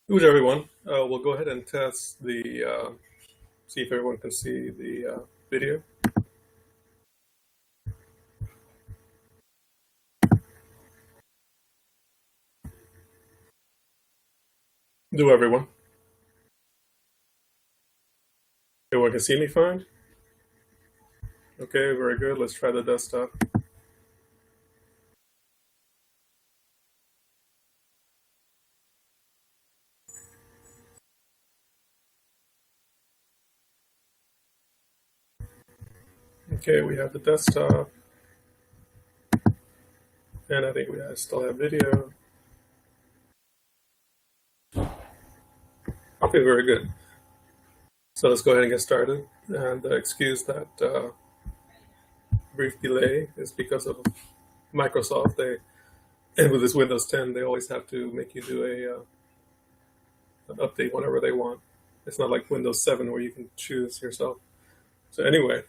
Good everyone. We'll go ahead and test see if everyone can see the video. Do everyone. Everyone can see me fine? Okay, very good. Let's try the desktop. Okay, we have the desktop, and I think we still have video. Okay, very good. So let's go ahead and get started. And excuse that brief delay is because of Microsoft. And with this Windows 10, they always have to make you do an update whenever they want. It's not like Windows 7 where you can choose yourself. So anyway,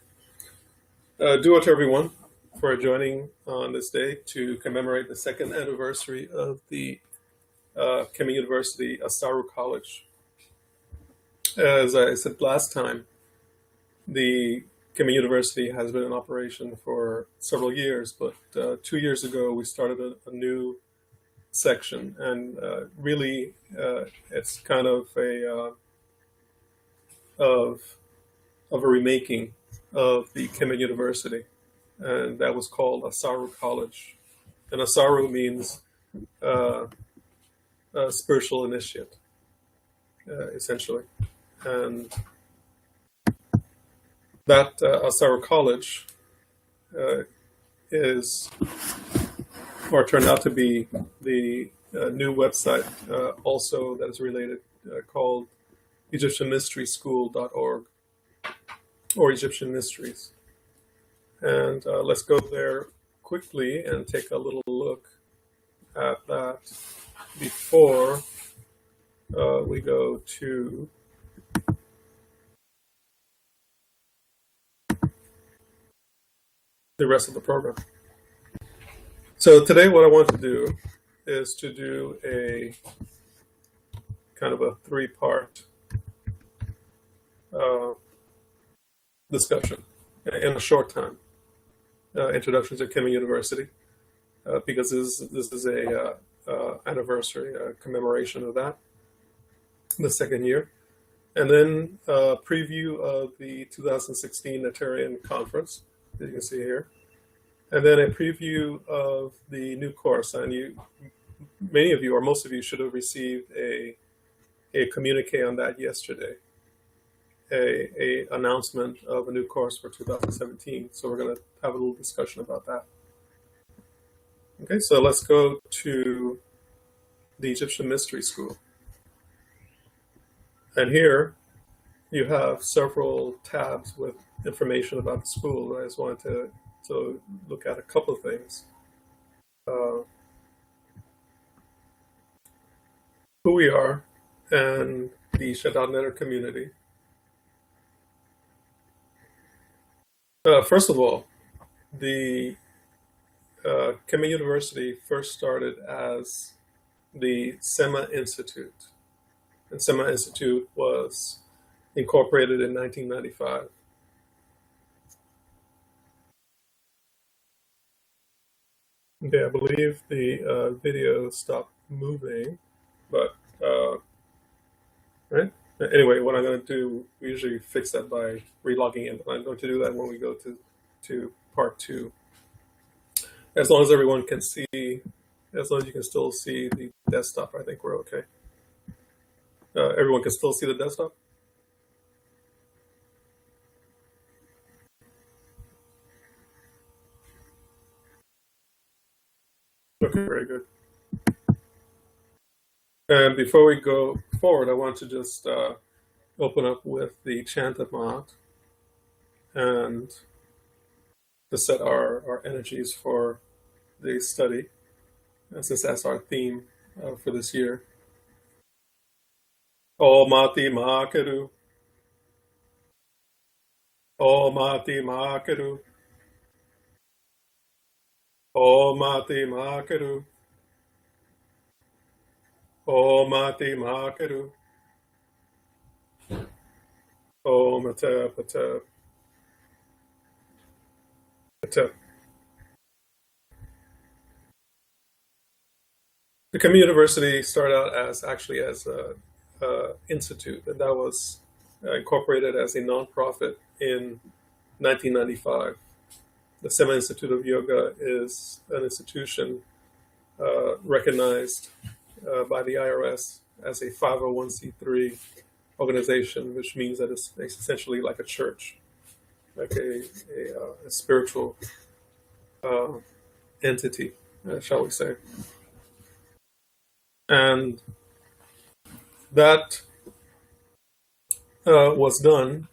do to everyone for joining on this day to commemorate the second anniversary of the Kemet University Asaru College. As I said last time, the Kemet University has been in operation for several years, but 2 years ago we started a new section, and really it's kind of of a remaking of the Kemet University, and that was called Asaru College. And Asaru means spiritual initiate, essentially. And that Asaru College is, or turned out to be, the new website also that is related called EgyptianMysterySchool.org or Egyptian Mysteries. And let's go there quickly and take a little look at that before we go to the rest of the program. So today what I want to do is to do a kind of a three-part discussion in a short time. Introduction to Kemet University, because this is a anniversary, a commemoration of that, the second year. And then a preview of the 2016 Natarian Conference, that you can see here. And then a preview of the new course. And many of you, or most of you, should have received a communique on that yesterday, a announcement of a new course for 2017. So we're going to have a little discussion about that. Okay, so let's go to the Egyptian Mystery School. And here you have several tabs with information about the school. I just wanted to look at a couple of things. Who we are and the Shaddad Netter community. First of all, the Kemet University first started as the SEMA Institute. And SEMA Institute was incorporated in 1995. Okay, I believe the video stopped moving, but right? Anyway, what I'm going to do, we usually fix that by relogging in, but I'm going to do that when we go to part two. As long as everyone can see, as long as you can still see the desktop, I think we're okay. Everyone can still see the desktop? Okay, very good. And before we go forward, I want to just open up with the chant of Ma'at and to set our energies for the study, since that's our theme for this year. O Mati Ma'akeru, O Mati Ma'akeru, O Mati Ma'akeru, Om Mati Makaru. Om Atep Atep Atep. The Kemet University started out as actually as a institute, and that was incorporated as a nonprofit in 1995. The Sema Institute of Yoga is an institution recognized by the IRS as a 501c3 organization, which means that it's essentially like a church, like a spiritual uh, entity, shall we say. And that was done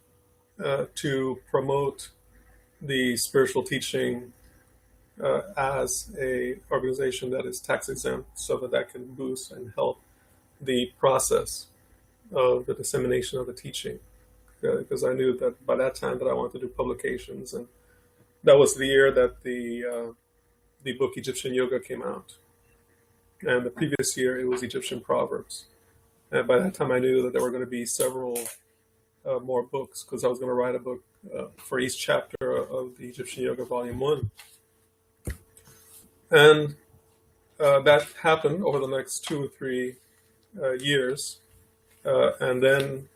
to promote the spiritual teaching as a organization that is tax exempt, so that that can boost and help the process of the dissemination of the teaching. Because I knew that by that time that I wanted to do publications, and that was the year that the book Egyptian Yoga came out, and the previous year it was Egyptian Proverbs. And by that time, I knew that there were going to be several more books, because I was going to write a book for each chapter of the Egyptian Yoga Volume 1. And that happened over the next 2 or 3 years. And then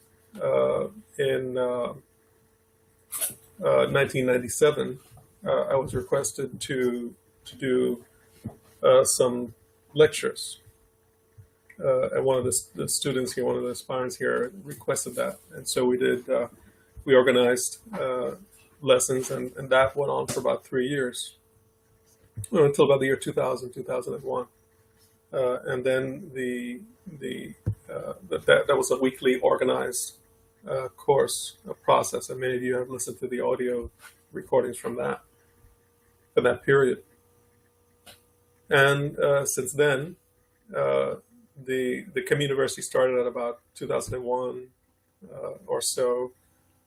in 1997, I was requested to do some lectures. And one of the students here, one of the aspirants here, requested that, and so we did. We organized lessons, and that went on for about 3 years, until about the year 2000, 2001, and then that was a weekly organized course process, and many of you have listened to the audio recordings from that period, and since then. The Kemet University started at about 2001 or so,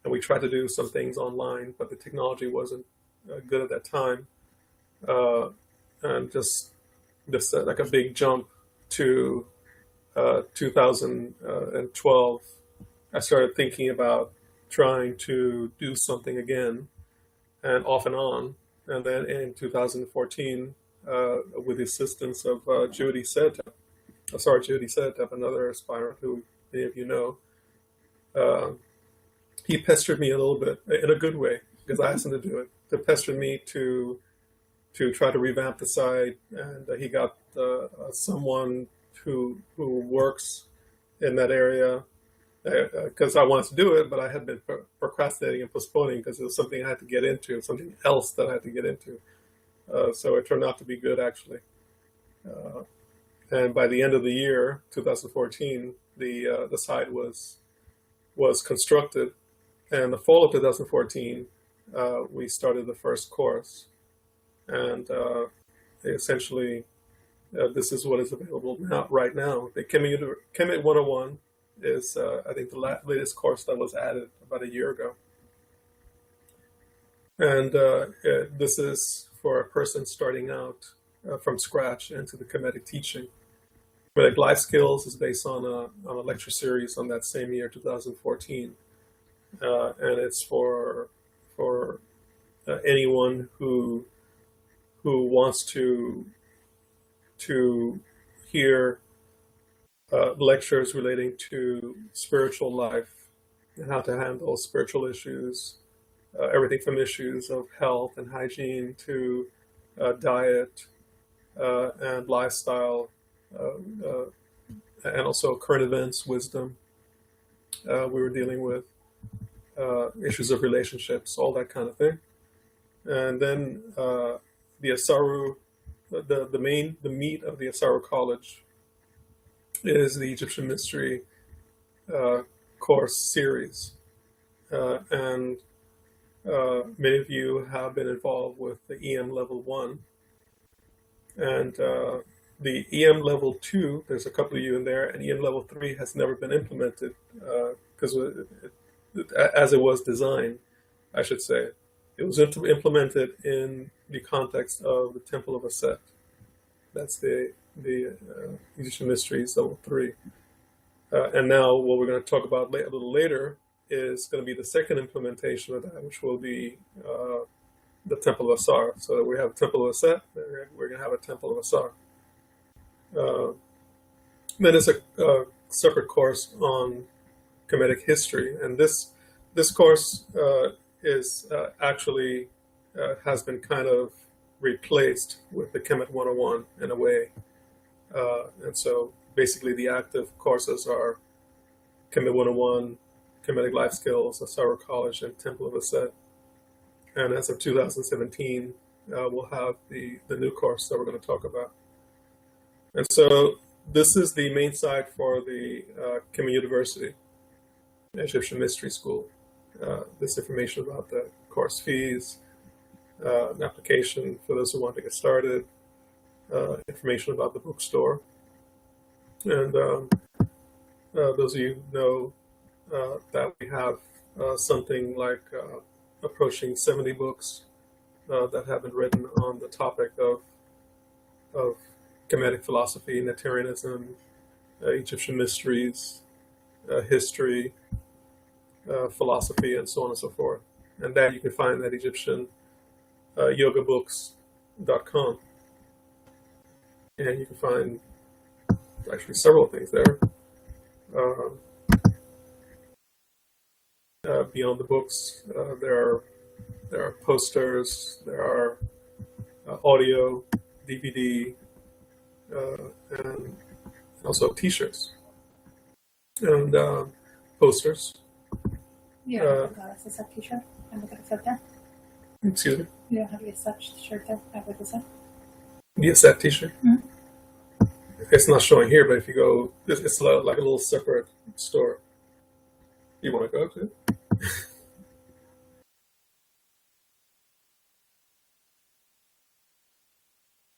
and we tried to do some things online, but the technology wasn't good at that time. And just like a big jump to 2012, I started thinking about trying to do something again, and off and on. And then in 2014, with the assistance of Judy Sedtep, another aspirant who many of you know, he pestered me a little bit in a good way, because I asked him to do it. To pester me to try to revamp the site, and he got someone who works in that area, because I wanted to do it, but I had been procrastinating and postponing because it was something I had to get into, something else that I had to get into. So it turned out to be good, actually. And by the end of the year, 2014, the site was constructed. And the fall of 2014, we started the first course. And essentially, this is what is available right now. The Kemet 101 is, I think, the latest course that was added about a year ago. And this is for a person starting out from scratch into the Kemetic teaching. But Life Skills is based on a lecture series on that same year, 2014, and it's for anyone who wants to hear lectures relating to spiritual life and how to handle spiritual issues, everything from issues of health and hygiene to diet and lifestyle. And also current events, wisdom. We were dealing with issues of relationships, all that kind of thing. And then the Asaru, the meat of the Asaru College is the Egyptian Mystery course series. And many of you have been involved with the EM Level 1. And the EM Level 2, there's a couple of you in there, and EM Level 3 has never been implemented because as it was designed, I should say. It was implemented in the context of the Temple of Aset. That's the Egyptian Mysteries Level 3. And now what we're going to talk about a little later is going to be the second implementation of that, which will be the Temple of Asaru. So we have Temple of Aset, we're going to have a Temple of Asaru. Then there's a separate course on Kemetic history, and this course is actually has been kind of replaced with the Kemet 101 in a way. And so basically the active courses are Kemet 101, Kemetic Life Skills, Asaru College, and Temple of Aset. And as of 2017, we'll have the new course that we're going to talk about. And so this is the main site for the Kemet University, Egyptian Mystery School. This information about the course fees, an application for those who want to get started, information about the bookstore. And those of you know that we have something like approaching 70 books that have been written on the topic of Kemetic philosophy, Natarianism, Egyptian mysteries, history, philosophy, and so on and so forth. And that you can find at EgyptianYogaBooks.com. And you can find actually several things there. Beyond the books, there are posters, there are audio, DVD, and also T-shirts and posters. You don't have a set T-shirt? I'm looking at that. Excuse me? You don't have a set shirt there? I would say. The set T-shirt? Mm-hmm. It's not showing here, but if you go, it's like a little separate store. You want to go to?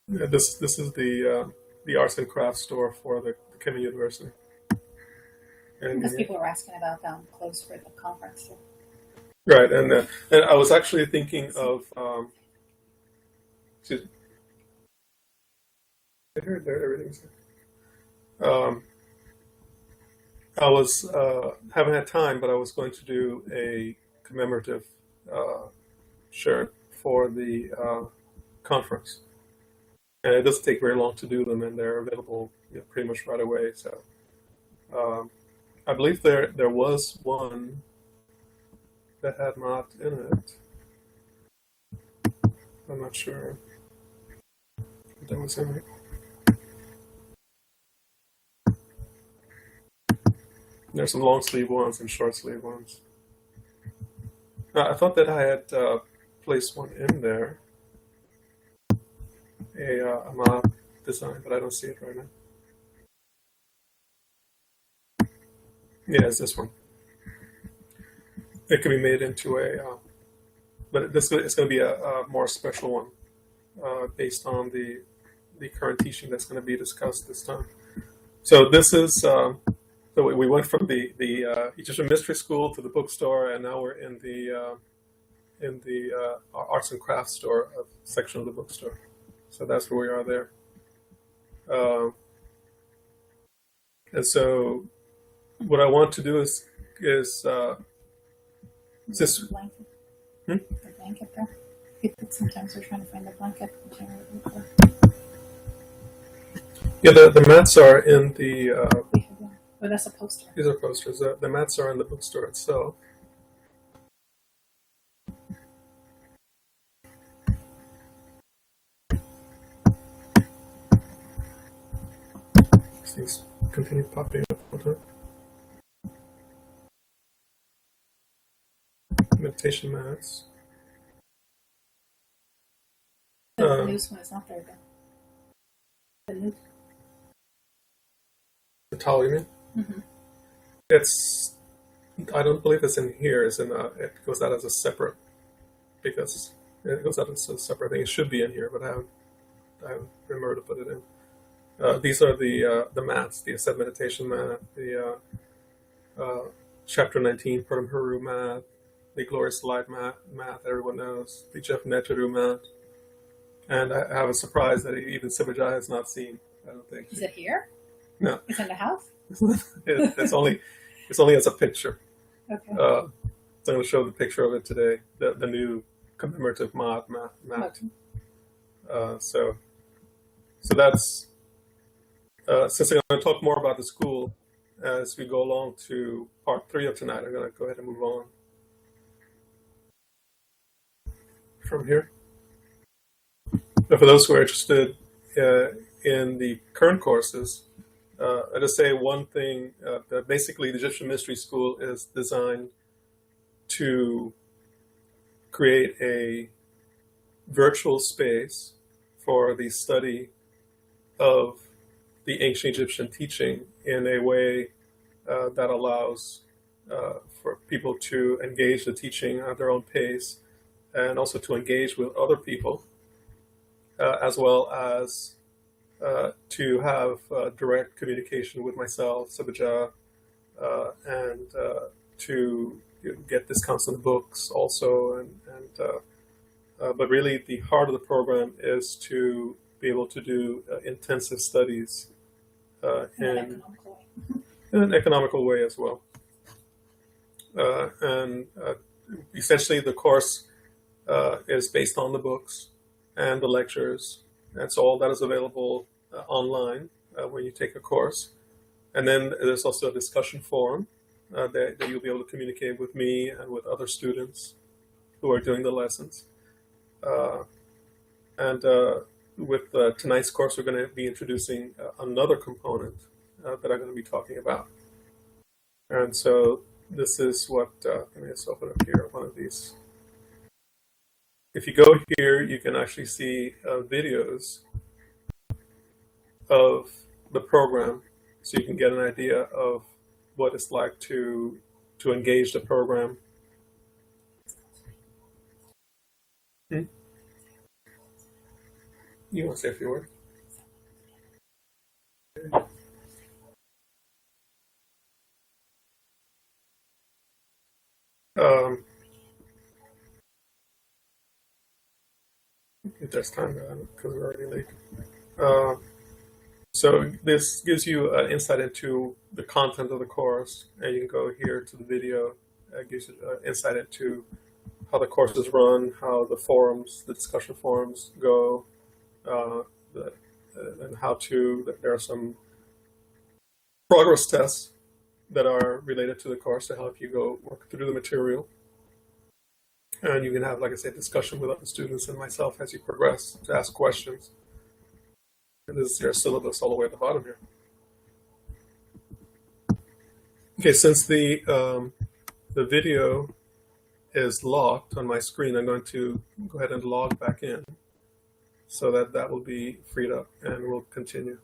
Yeah, this is the arts and crafts store for the Kemet University. And because people were asking about clothes for the conference. So. Right, and I was actually thinking of excuse me. I heard there everything's. I was haven't had time, but I was going to do a commemorative shirt for the conference, and it doesn't take very long to do them, and they're available pretty much right away. So I believe there was one that had not in it. I'm not sure if that was in it. There's some long sleeve ones and short sleeve ones. I thought that I had placed one in there, a mob design, but I don't see it right now. Yeah, it's this one. It can be made into but it's going to be a more special one based on the current teaching that's going to be discussed this time. So this is, so we went from the Egyptian Mystery School to the bookstore, and now we're in the arts and crafts store section of the bookstore. So that's where we are there. And so what I want to do is this. The blanket. The blanket there. Sometimes we're trying to find the blanket. Yeah, the mats are in the. Well, that's a poster. These are posters. The mats are in the bookstore itself. These continue popping up all the time. Meditation mats. The news one is not there, though. The news. The towel, you mean? Mm-hmm. It's. I don't believe it's in here. It's in. It goes out as a separate, because it goes out as a separate thing. It should be in here, but I haven't remembered to put it in. These are the mats, the Ascent Meditation mat, the Chapter 19 Pradam Haru mat, the Glorious Light mat everyone knows, the Jeff Neteru mat, and I have a surprise that even Sibajai has not seen. I don't thing. Is it here? No. It's in the house? It's only as a picture. Okay. So I'm going to show the picture of it today, the new commemorative mat. Okay. So that's since I'm going to talk more about the school as we go along to part 3 of tonight. I'm going to go ahead and move on from here. But for those who are interested in the current courses, I'll just say one thing, that basically the Egyptian Mystery School is designed to create a virtual space for the study of the ancient Egyptian teaching in a way that allows for people to engage the teaching at their own pace and also to engage with other people, as well as to have direct communication with myself, Sabajah, and to get discounts on books also. But really, the heart of the program is to be able to do intensive studies in an economical way as well. And essentially, the course is based on the books and the lectures. That's all that is available online when you take a course. And then there's also a discussion forum that you'll be able to communicate with me and with other students who are doing the lessons. And with tonight's course, we're going to be introducing another component that I'm going to be talking about. And so this is what, let me just open up here, one of these. If you go here, you can actually see videos of the program, so you can get an idea of what it's like to engage the program. You want to say a few words? If there's time, because we're already late. So this gives you an insight into the content of the course, and you can go here to the video. It gives you insight into how the course is run, how the forums, the discussion forums go, and how to. There are some progress tests that are related to the course to help you go work through the material. And you can have, like I said, discussion with other students and myself as you progress to ask questions. And this is your syllabus all the way at the bottom here. Okay, since the video is locked on my screen, I'm going to go ahead and log back in so that will be freed up, and we'll continue.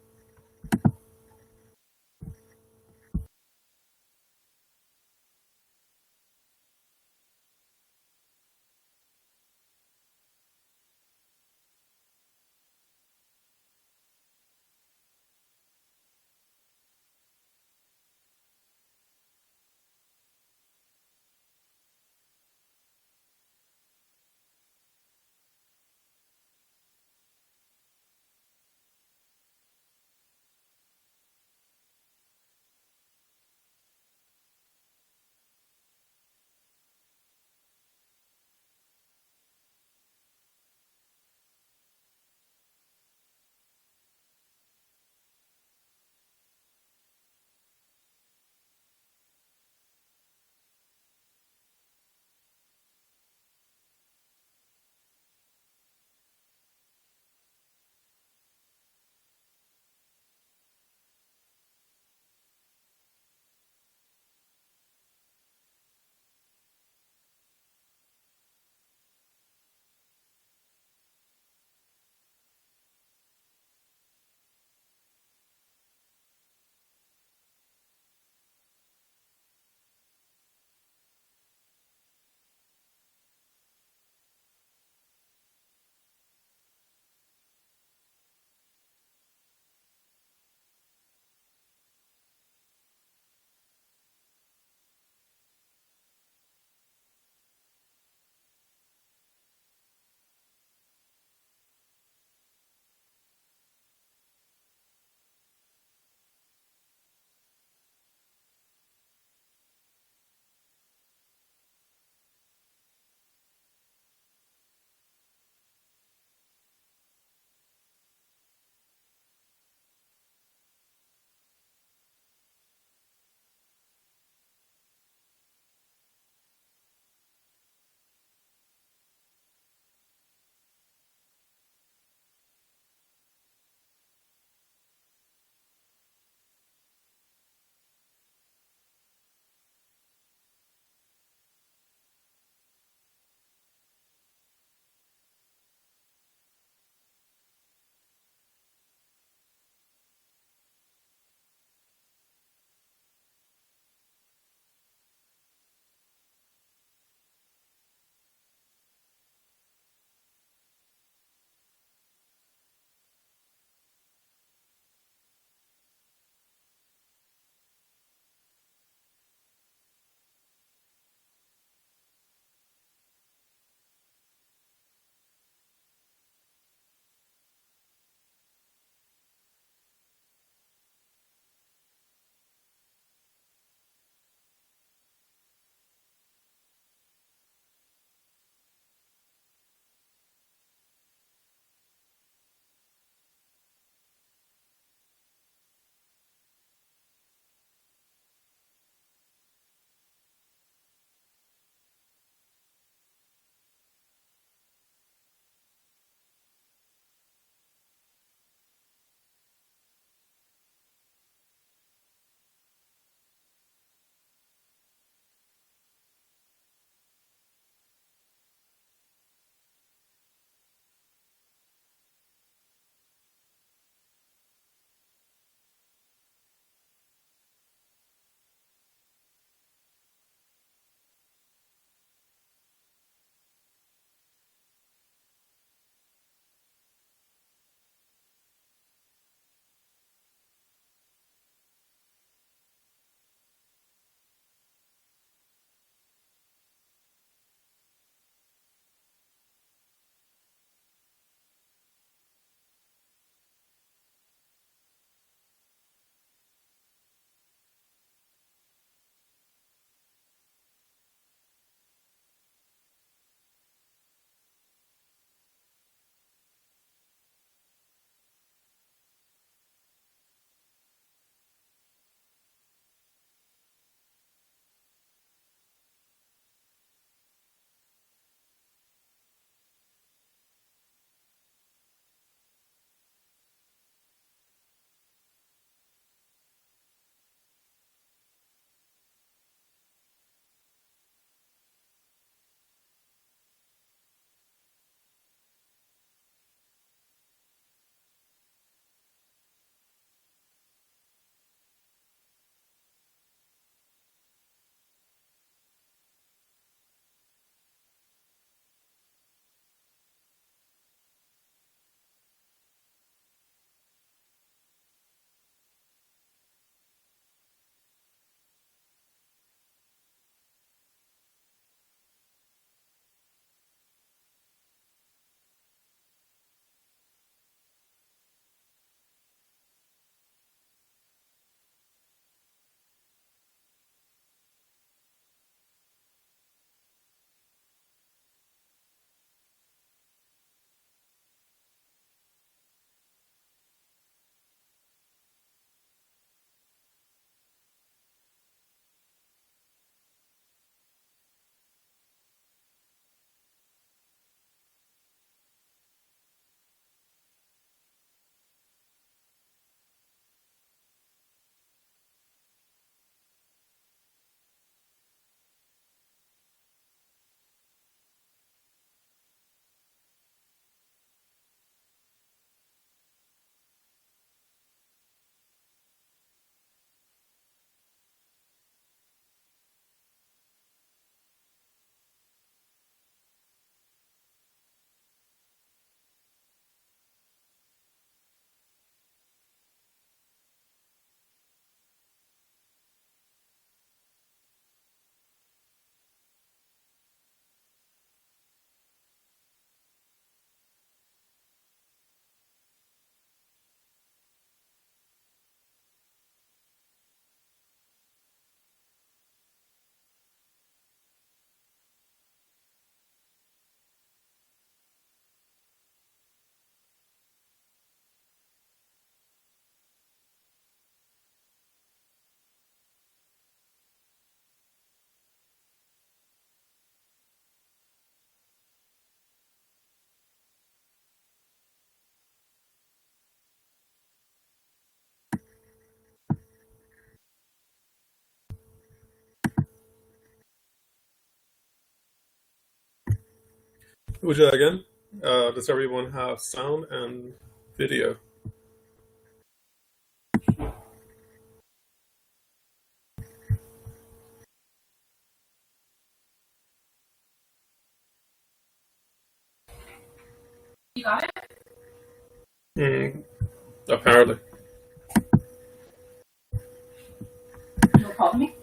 Uja again. Does everyone have sound and video? You got it? Hmm. Apparently. You called me?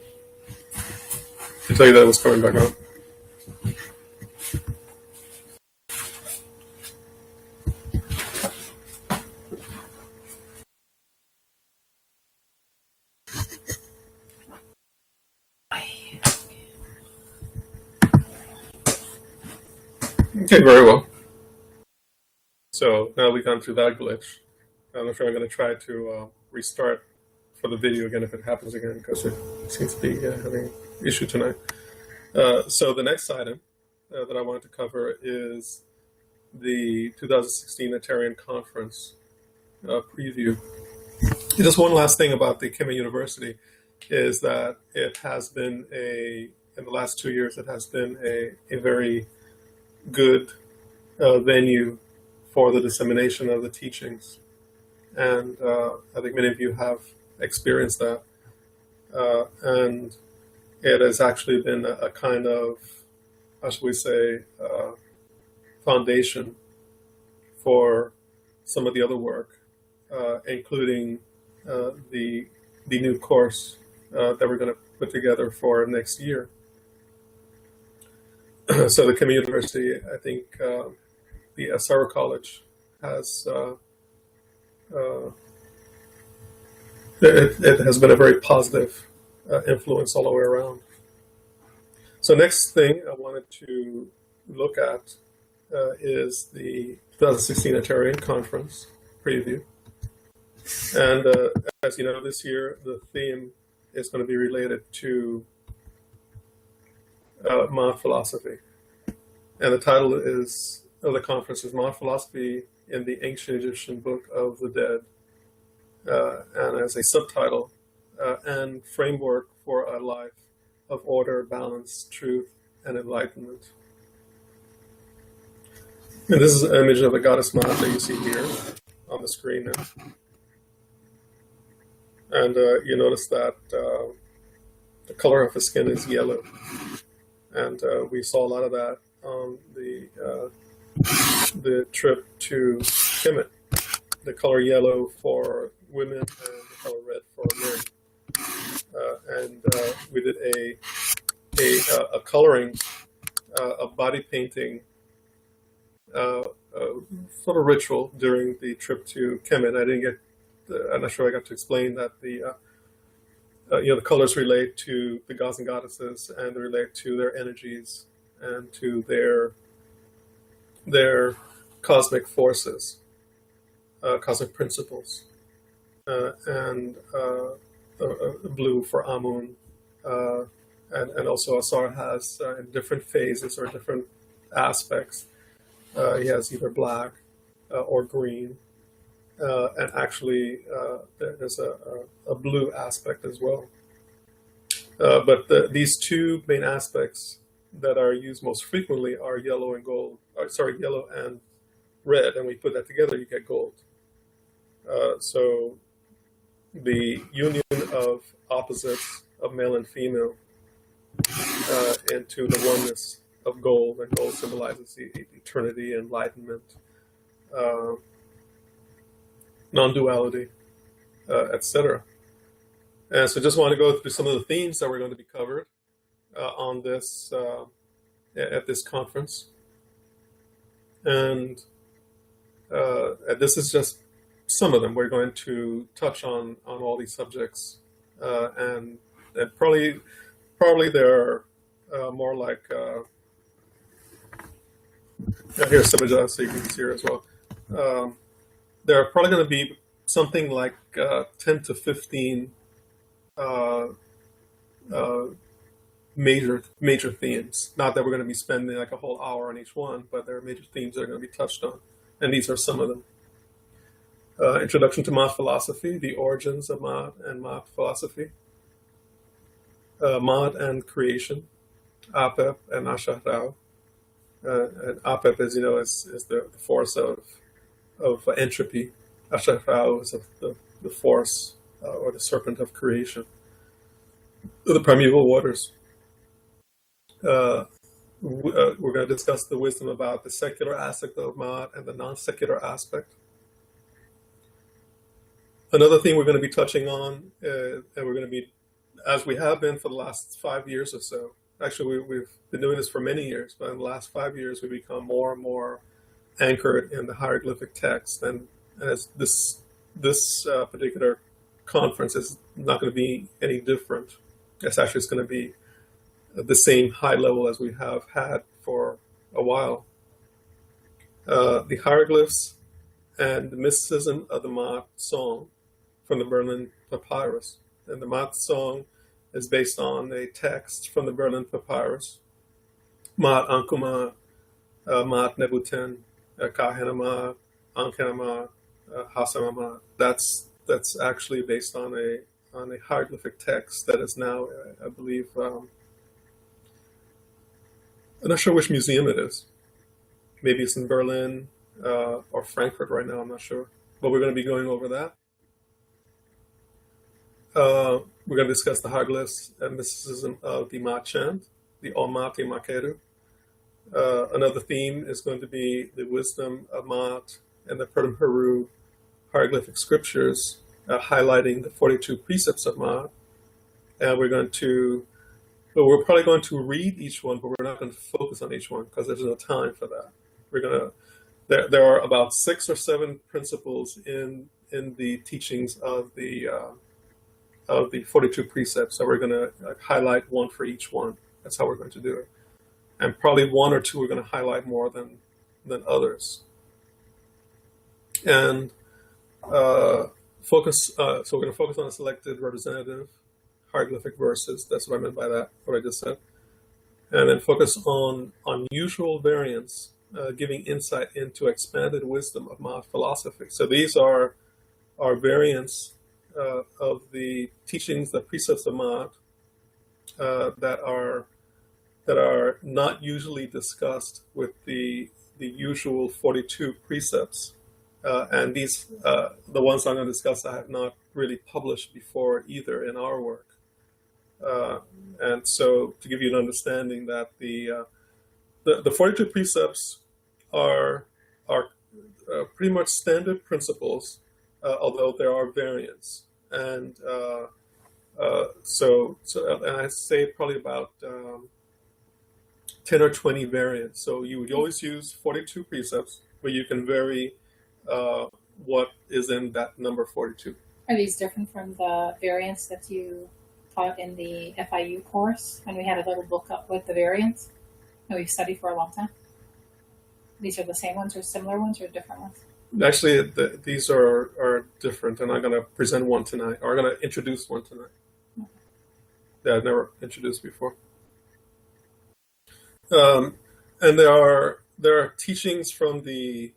To tell you that it was coming back on. Okay, very well. So now we've gone through that glitch. I'm not sure I'm going to try to restart for the video again if it happens again because it seems to be having an issue tonight. So the next item that I wanted to cover is the 2016 Atarian Conference preview. Just one last thing about the Kemet University is that it has been in the last 2 years, it has been a very good venue for the dissemination of the teachings. And I think many of you have experienced that. And it has actually been a kind of, how should we say, foundation for some of the other work, including the new course that we're going to put together for next year. So the Kemet University, I think the Asaru College has it has been a very positive influence all the way around. So next thing I wanted to look at is the 2016 Atarian Conference preview. And as you know, this year the theme is going to be related to Maat philosophy. And the title of the conference is Maat Philosophy in the Ancient Egyptian Book of the Dead. And as a subtitle, and framework for a life of order, balance, truth, and enlightenment. And this is an image of the goddess Maat that you see here on the screen now. And you notice that the color of her skin is yellow. And we saw a lot of that on the trip to Kemet. The color yellow for women and the color red for men. And we did a coloring, a body painting sort of ritual during the trip to Kemet. I'm not sure I got to explain that the colors relate to the gods and goddesses, and they relate to their energies and to their cosmic forces, cosmic principles, and blue for Amun, and also Asar has in different phases or different aspects. He has either black or green. And actually, there's a blue aspect as well. But these two main aspects that are used most frequently are yellow and gold. Yellow and red. And we put that together, you get gold. So the union of opposites of male and female into the oneness of gold, and gold symbolizes the eternity, enlightenment, non-duality, etc. And so just want to go through some of the themes that we're going to be covered on this at this conference. And this is just some of them. We're going to touch on all these subjects, and probably there are more like here's some of that, so you can see here as well. There are probably going to be something like 10 to 15 major themes. Not that we're going to be spending like a whole hour on each one, but there are major themes that are going to be touched on, and these are some of them. Introduction to Maat philosophy, the origins of Maat and Maat philosophy, Maat and creation, Apep and Asharau, And Apep, as you know, is the force of entropy. Asaru is the force or the serpent of creation, the primeval waters. We're going to discuss the wisdom about the secular aspect of Ma'at and the non-secular aspect. Another thing we're going to be touching on, and we're going to be, as we have been for the last 5 years or so. Actually, we've been doing this for many years, but in the last 5 years, we've become more and more anchored in the hieroglyphic text. And as this particular conference is not going to be any different. It's actually going to be the same high level as we have had for a while. The hieroglyphs and the mysticism of the Ma'at song from the Berlin Papyrus. And the Ma'at song is based on a text from the Berlin Papyrus. Ma'at Ankuma, Ma'at Nebuten, Kahenama, Ankanama, Hasamama. That's actually based on a hieroglyphic text that is now, I believe, I'm not sure which museum it is. Maybe it's in Berlin or Frankfurt right now, I'm not sure. But we're going to be going over that. We're going to discuss the hieroglyphs and mysticism of the Ma'at chant, the Omati Makeru. Another theme is going to be the wisdom of Ma'at and the Pertem Heru hieroglyphic scriptures, highlighting the 42 precepts of Ma'at. And we're probably going to read each one, but we're not going to focus on each one because there's no time for that. There are about 6 or 7 principles in the teachings of the 42 precepts. So we're going to highlight one for each one. That's how we're going to do it. And probably 1 or 2 we're going to highlight more than others. And focus. So we're going to focus on a selected representative hieroglyphic verses. That's what I meant by that, what I just said. And then focus on unusual variants, giving insight into expanded wisdom of Ma'at philosophy. So these are variants of the teachings, the precepts of Ma'at that are not usually discussed with the usual 42 precepts. And these, the ones I'm going to discuss, I have not really published before either in our work. And so to give you an understanding that the 42 precepts are pretty much standard principles, although there are variants. And so and I say probably about 10 or 20 variants. So you would always use 42 precepts, but you can vary what is in that number 42. Are these different from the variants that you taught in the FIU course when we had a little book up with the variants that we've studied for a long time? These are the same ones or similar ones or different ones? Actually, these are different, and I'm going to present one tonight, or I'm going to introduce one tonight. Okay. That I've never introduced before. And there are teachings from the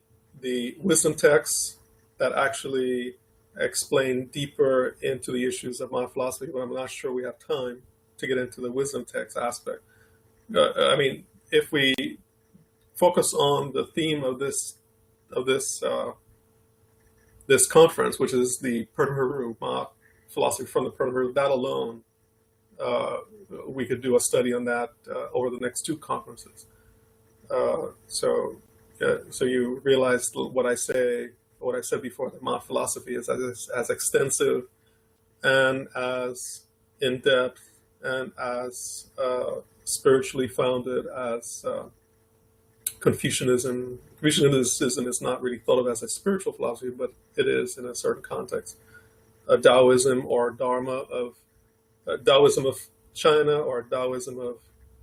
wisdom texts that actually explain deeper into the issues of Ma'at philosophy, but I'm not sure we have time to get into the wisdom text aspect. I mean, if we focus on the theme of this conference, which is the Pertem Heru, Ma'at philosophy from the Pertem Heru, that alone, we could do a study on that over the next 2 conferences. So you realize what I said before, that Ma'at philosophy is as extensive and as in-depth and as spiritually founded as Confucianism. Confucianism is not really thought of as a spiritual philosophy, but it is in a certain context. Taoism or Dharma of Taoism of China or Taoism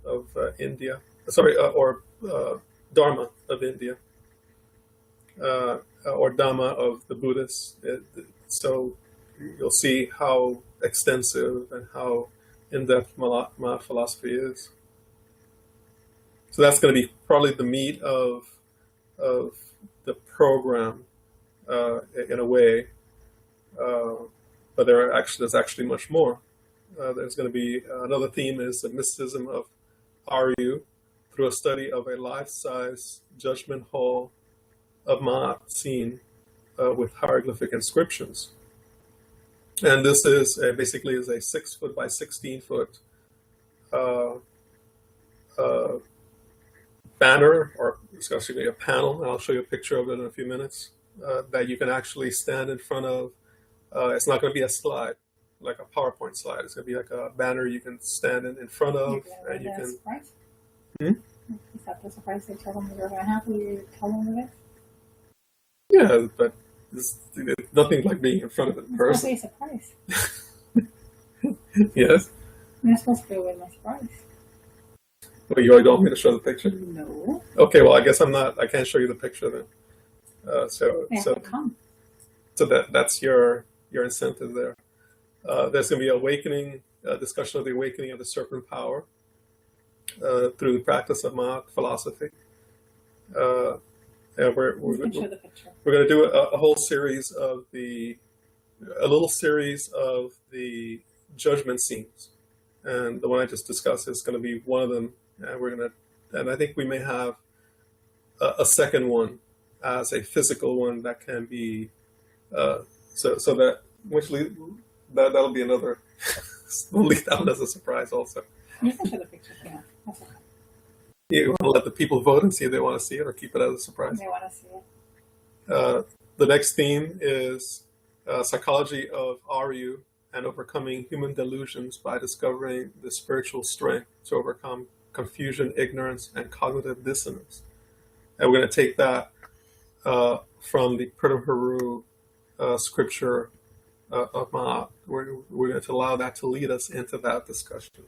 of India. Or Dharma of India. Or Dhamma of the Buddhists. So you'll see how extensive and how in-depth Ma'at philosophy is. So that's going to be probably the meat of the program in a way. But there's actually much more. There's going to be another theme is the mysticism of Aru through a study of a life-size Judgment Hall of Ma'at scene with hieroglyphic inscriptions. And this is basically is a 6 foot by 16 foot banner, or it's actually a panel, and I'll show you a picture of it in a few minutes, that you can actually stand in front of. It's not going to be a slide, like a PowerPoint slide. It's going to be like a banner you can stand in front of, and you can. Surprise? Hmm? Is that the surprise they told them they were going to have? Will you tell them this? Yeah, but it's nothing like being in front of it in It's supposed to person. be a surprise. Yes. You're supposed to go with my surprise. Well, you already want me to show the picture? No. Okay, well, I guess I can't show you the picture then. They have to come. So that's your incentive there. There's going to be awakening, discussion of the awakening of the serpent power through the practice of Ma'at philosophy. And we're You can show the picture. going to do a whole series of a little series of the judgment scenes, and the one I just discussed is going to be one of them. And I think we may have a second one as a physical one that can be so that that'll be another. We'll leave that one as a surprise also. You can show the picture. Yeah, that's okay. You want to let the people vote and see if they want to see it, or keep it as a surprise. They want to see it. The next theme is psychology of Aru and overcoming human delusions by discovering the spiritual strength to overcome confusion, ignorance, and cognitive dissonance. And we're going to take that from the Prim Haru scripture of Ma'at. We're going to allow that to lead us into that discussion.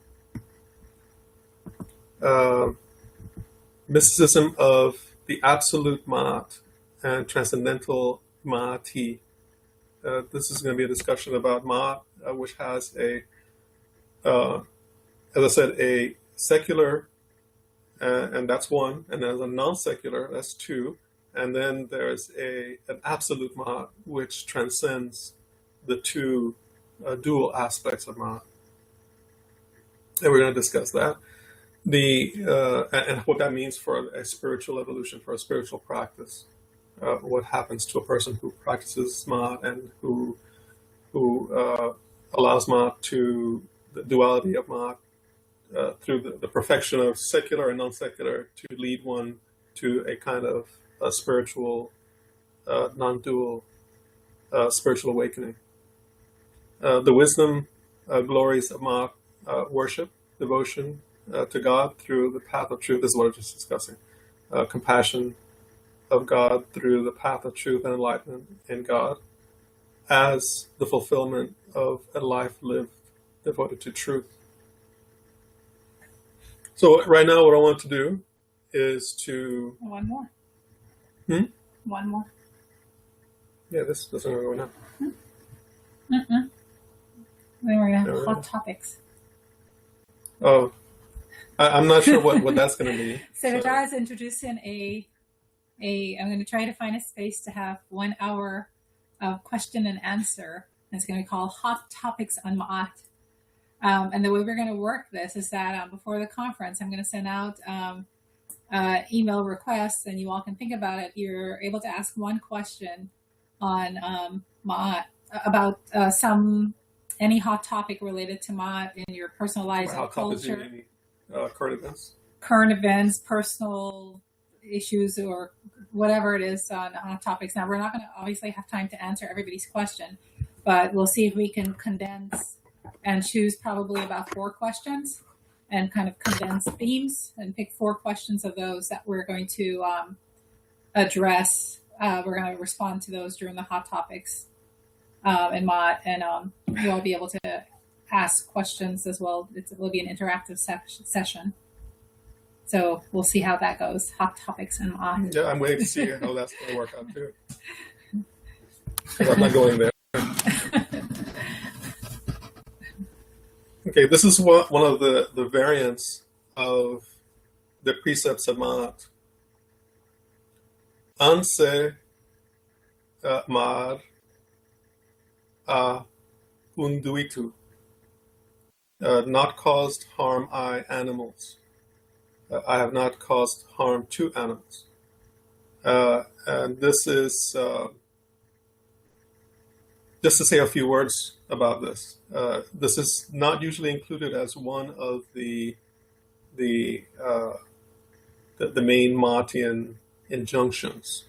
Mysticism of the absolute Ma'at and transcendental Ma'ati. This is going to be a discussion about Ma'at, which has as I said, a secular, and that's one, and there's a non-secular, that's two, and then there's an absolute Ma'at, which transcends the two dual aspects of Ma'at. And we're going to discuss that. And what that means for a spiritual evolution, for a spiritual practice. What happens to a person who practices Ma'at and who allows Ma'at to the duality of Ma'at through the perfection of secular and non-secular to lead one to a kind of a spiritual, non-dual spiritual awakening. The wisdom, glories of Ma'at worship, devotion to God through the path of truth. This is what I was just discussing. Compassion of God through the path of truth and enlightenment in God as the fulfillment of a life lived devoted to truth. So right now what I want to do is to... One more. One more. Yeah, this doesn't go now. Then we're going to have hot topics. Oh, I'm not sure what that's going to be. So Vidar is introducing I'm going to try to find a space to have 1 hour of question and answer. It's going to be called Hot Topics on Ma'at. And the way we're going to work this is that before the conference, I'm going to send out email requests, and you all can think about it. You're able to ask one question on Ma'at about any hot topic related to Ma'at in your personal lives and culture. Current events, personal issues, or whatever it is on topics. Now, we're not going to obviously have time to answer everybody's question, but we'll see if we can condense and choose probably about 4 questions and kind of condense themes and pick 4 questions of those that we're going to address. We're going to respond to those during the hot topics in Ma'at, and you'll all be able to ask questions as well. It will be an interactive session. So we'll see how that goes. Hot topics and Ma'at. Yeah, I'm waiting to see how that's going to work out too. Because I'm not going there. Okay, this is one of the variants of the precepts of Ma'at. Anse mar a unduitu. Not caused harm I animals. I have not caused harm to animals. And this is just to say a few words about this. This is not usually included as one of the main Martian injunctions,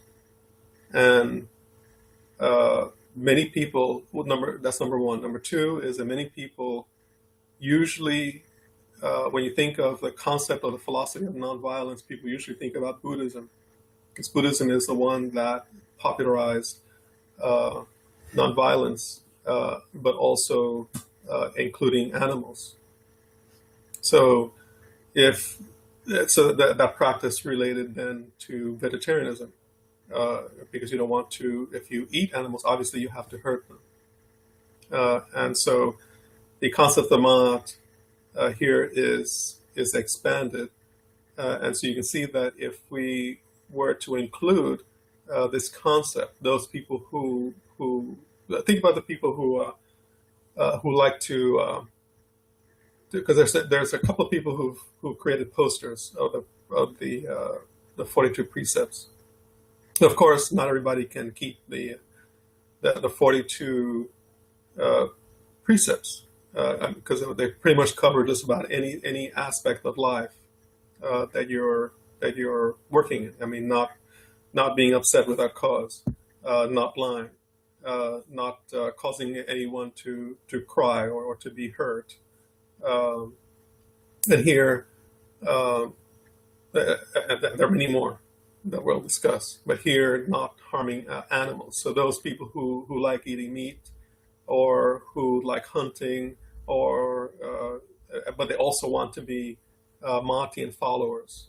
and many people. That's number one. Number two is that many people usually, when you think of the concept of the philosophy of nonviolence, people usually think about Buddhism, because Buddhism is the one that popularized nonviolence, but also including animals. So, if so, that practice related then to vegetarianism, because you don't want to. If you eat animals, obviously you have to hurt them, and so the concept of Ma'at here is expanded, and so you can see that if we were to include this concept, those people who think about the people who like to, because there's a couple of people who've created posters of the 42 precepts. Of course, not everybody can keep the 42 precepts, because they pretty much cover just about any aspect of life that you're working in. I mean, not being upset without cause, not lying, not causing anyone to cry or to be hurt. And here, there are many more that we'll discuss, but here, not harming animals. So those people who like eating meat, or who like hunting, or but they also want to be Martian followers.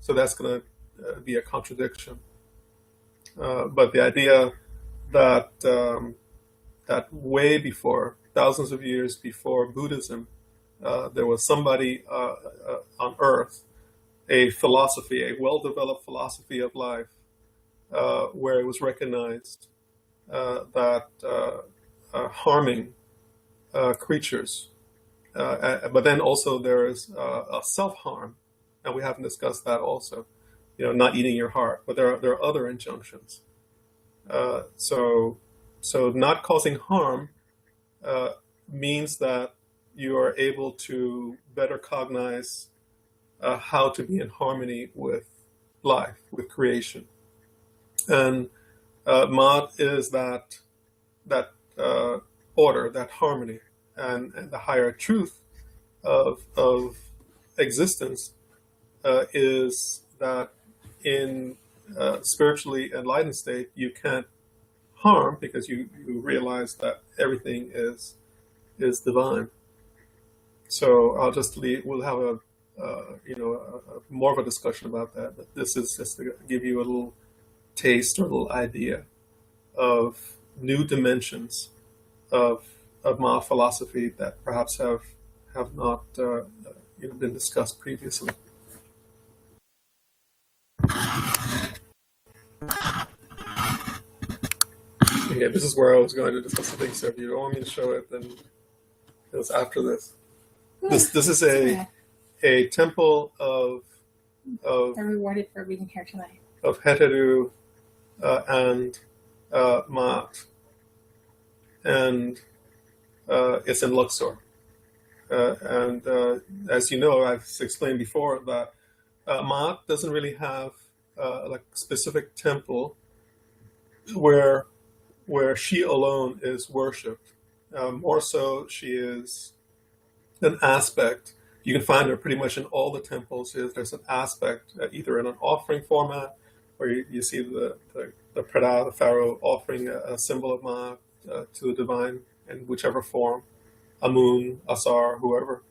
So that's going to be a contradiction. But the idea that that way before, thousands of years before Buddhism, there was somebody on Earth, a philosophy, a well-developed philosophy of life, where it was recognized that harming creatures, but then also there is a self-harm, and we haven't discussed that also. Not eating your heart, but there are other injunctions. So not causing harm means that you are able to better cognize how to be in harmony with life, with creation. And Ma'at is that order, that harmony, and the higher truth of existence is that in spiritually enlightened state, you can't harm, because you realize that everything is divine. So I'll just leave. We'll have a more of a discussion about that. But this is just to give you a little taste or a little idea of new dimensions of Ma philosophy that perhaps have not been discussed previously. Okay, this is where I was going to discuss the thing. So if you don't want me to show it, then it's after this. This is a temple of They're rewarded for being here tonight. Of Heteru and Ma'at, and it's in Luxor. And as you know, I've explained before that Ma'at doesn't really have like a specific temple where she alone is worshipped. More so, she is an aspect. You can find her pretty much in all the temples. There's an aspect, either in an offering format, or you see the Prada, the pharaoh, offering a symbol of Ma'at to the divine in whichever form, Amun, Asar, whoever.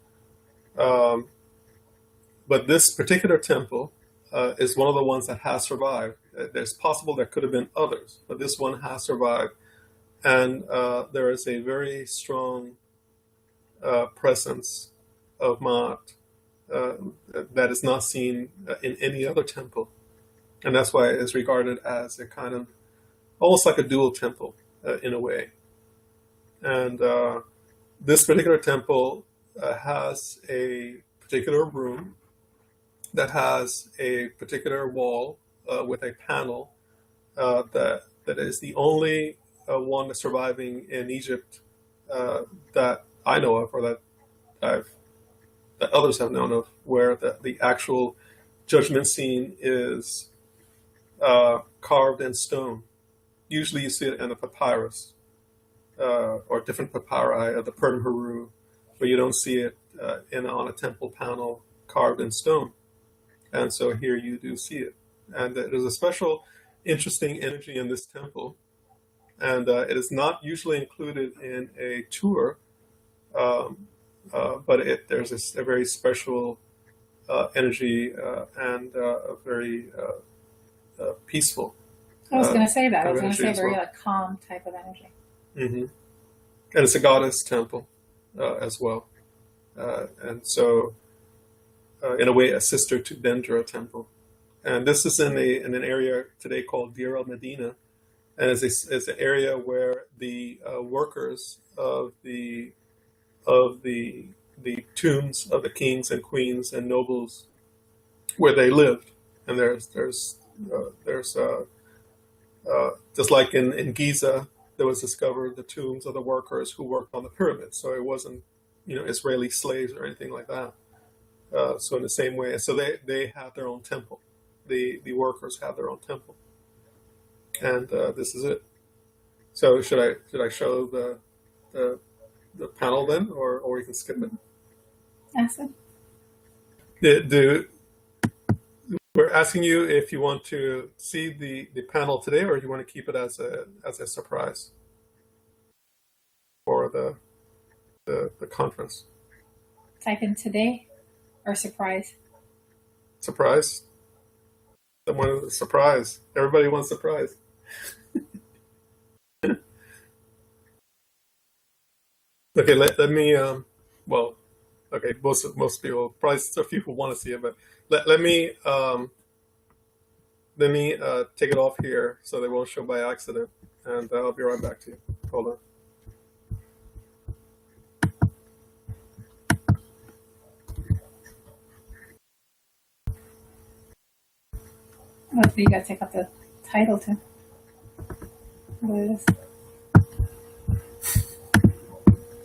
But this particular temple is one of the ones that has survived. There's possible there could have been others, but this one has survived. And there is a very strong presence of Ma'at that is not seen in any other temple. And that's why it is regarded as a kind of, almost like a dual temple in a way. And this particular temple has a particular room that has a particular wall with a panel that is the only one that's surviving in Egypt that I know of, or I've that others have known of, where the actual judgment scene is carved in stone. Usually, you see it in a papyrus or different papyri of the Persian Haru, but you don't see it on a temple panel carved in stone. And so here you do see it, and there's a special, interesting energy in this temple, and it is not usually included in a tour, but there's a very special energy and a very peaceful. I was going to say that. I was going to say as very well. like calm type of energy. Hmm. And it's a goddess temple as well, and so in a way a sister to Dendra temple. And this is in an area today called Deir al Medina, and it's an area where the workers of the tombs of the kings and queens and nobles where they lived. And there's just like in Giza, there was discovered the tombs of the workers who worked on the pyramids. So it wasn't Israeli slaves or anything like that. So in the same way, so they have their own temple. The workers have their own temple, and this is it. So should I show the panel then, or we can skip it? Awesome. We're asking you if you want to see the panel today, or you want to keep it as a surprise for the conference. Type in today or surprise. Surprise. Someone surprise. Everybody wants surprise. Okay, let me. Well, okay. Most people, probably a few people want to see it, but let me take it off here so they won't show by accident, and I'll be right back to you. Hold on. What do you got to take out the title too? What it is?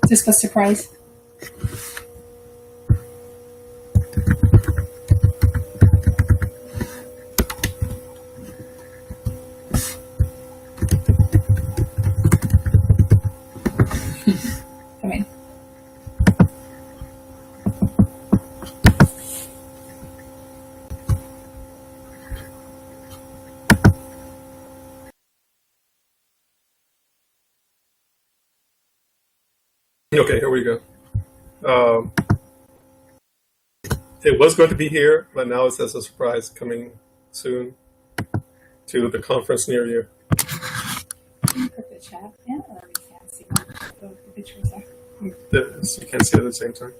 Just a surprise. Come in. Okay, here we go. It was going to be here, but now it says a surprise coming soon to the conference near you. Put the chat in, or we can't see the pictures there. So you can't see it at the same time.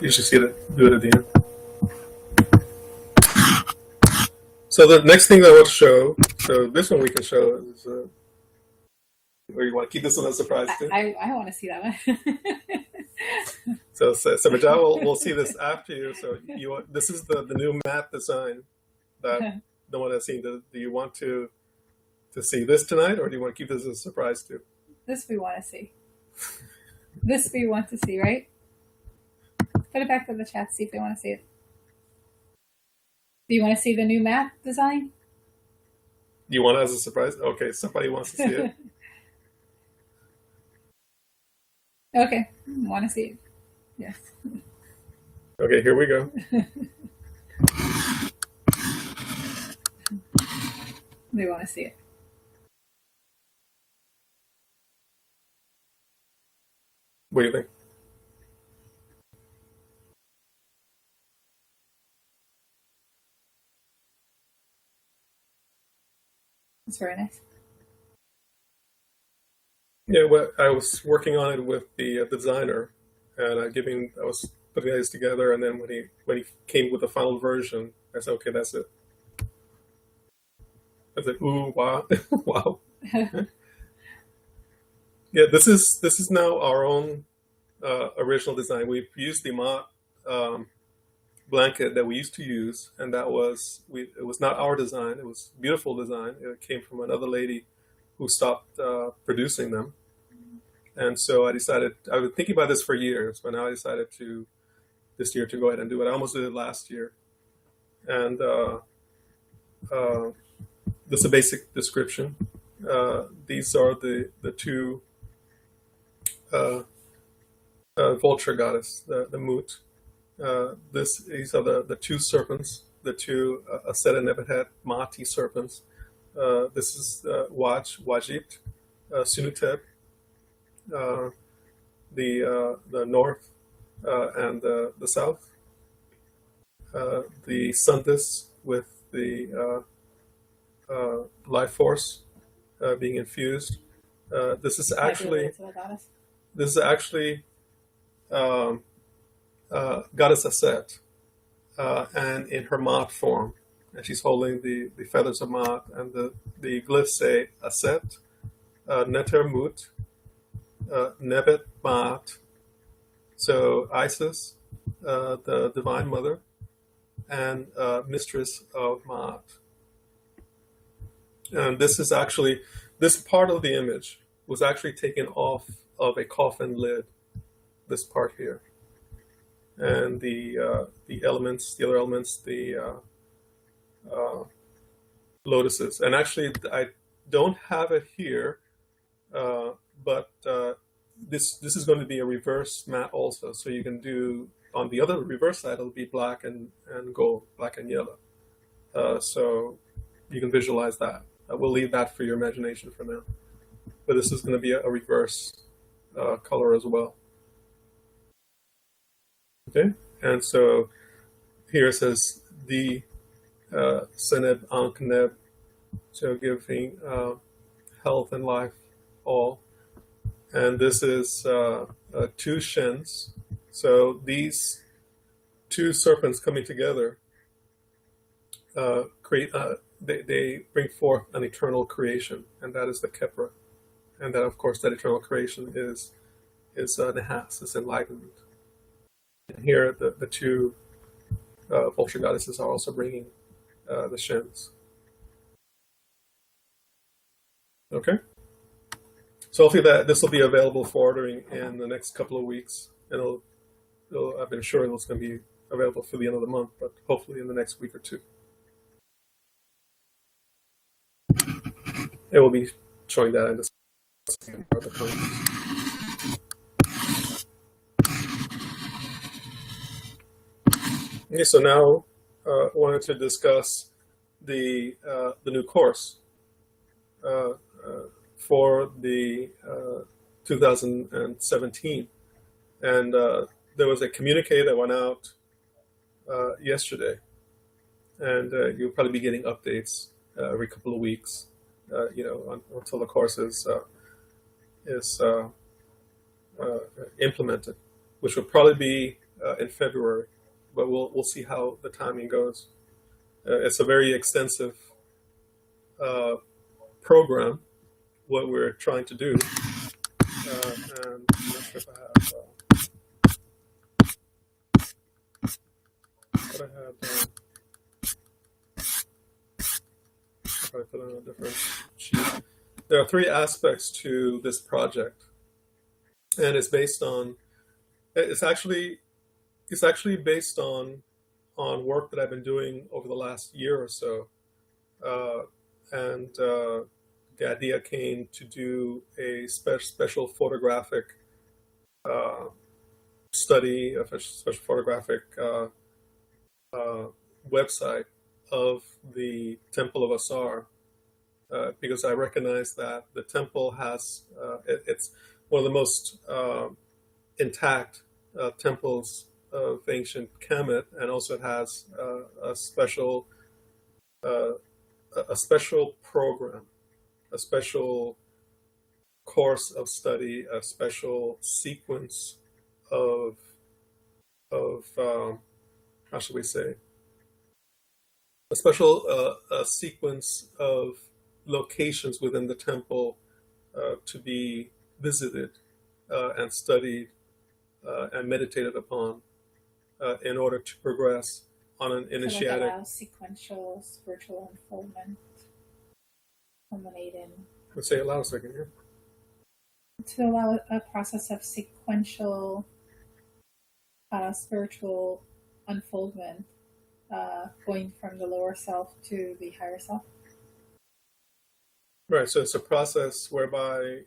You should see it. Do it at the end. So the next thing I want to show. So this one we can show is. Or you want to keep this one as a surprise too? I want to see that one. So Majal will see this after you. So this is the new map design that no one has seen. Do you want to see this tonight, or do you want to keep this as a surprise too? This we want to see. This we want to see, right? Put it back to the chat, see if they want to see it. Do you want to see the new map design? You want it as a surprise? Okay, somebody wants to see it. Okay, want to see it. Yes. Okay, here we go. They want to see it. What do you think? It's very nice. Yeah, well, I was working on it with the designer, and I was putting these together, and then when he came with the final version, I said, okay, that's it. I said, ooh, wow, wow. Yeah, this is now our own original design. We've used the blanket that we used to use, and it was not our design. It was beautiful design. It came from another lady who stopped producing them, and so I decided. I was thinking about this for years, but now I decided this year to go ahead and do it. I almost did it last year, and this is a basic description. These are the two vulture goddess, the Mut. These are the two serpents, the two Aset and Nebuchadnezzar Mati serpents. This is Wajit, Sunuteb, the north and the south. The Sundus with the life force being infused. This is actually goddess Aset, and in her Ma'at form, and she's holding the feathers of Ma'at, and the glyphs say Aset, Neter Mut, Nebet Ma'at, so Isis, the Divine Mother, and Mistress of Ma'at. And this part of the image was actually taken off of a coffin lid, this part here. And the other elements, the lotuses. And actually, I don't have it here, but this is going to be a reverse mat also. So you can do, on the other reverse side, it'll be black and gold, black and yellow. So you can visualize that. We'll leave that for your imagination for now. But this is going to be a reverse color as well. Okay, and so here it says the Seneb Ankh-Neb, so giving health and life all. And this is two shins. So these two serpents coming together create. They bring forth an eternal creation, and that is the Kepra. And that, of course, that eternal creation is Nehas, is enlightenment. And here, the two vulture goddesses are also bringing the shins. Okay? So hopefully this will be available for ordering in the next couple of weeks. And I've been sure it's going to be available for the end of the month, but hopefully in the next week or two. It will be showing that in the second part of the conference. Okay, so now I wanted to discuss the new course for the 2017, and there was a communique that went out yesterday, and you'll probably be getting updates every couple of weeks, until the course is implemented, which will probably be in February. But we'll see how the timing goes. It's a very extensive program, what we're trying to do. And I'm not sure if I have if I put on a different sheet. There are three aspects to this project, and it's actually based on work that I've been doing over the last year or so, and the idea came to do a special photographic study, a special photographic website of the Temple of Asar, because I recognize that the temple has it's one of the most intact temples of ancient Kemet, and also it has a special program, a special course of study, a special sequence of how should we say, a special sequence of locations within the temple to be visited and studied and meditated upon in order to progress on an So like initiatic. allow sequential spiritual unfoldment, culminate in Let's say it loud a second here. to allow a process of sequential spiritual unfoldment, going from the lower self to the higher self. Right. So it's a process whereby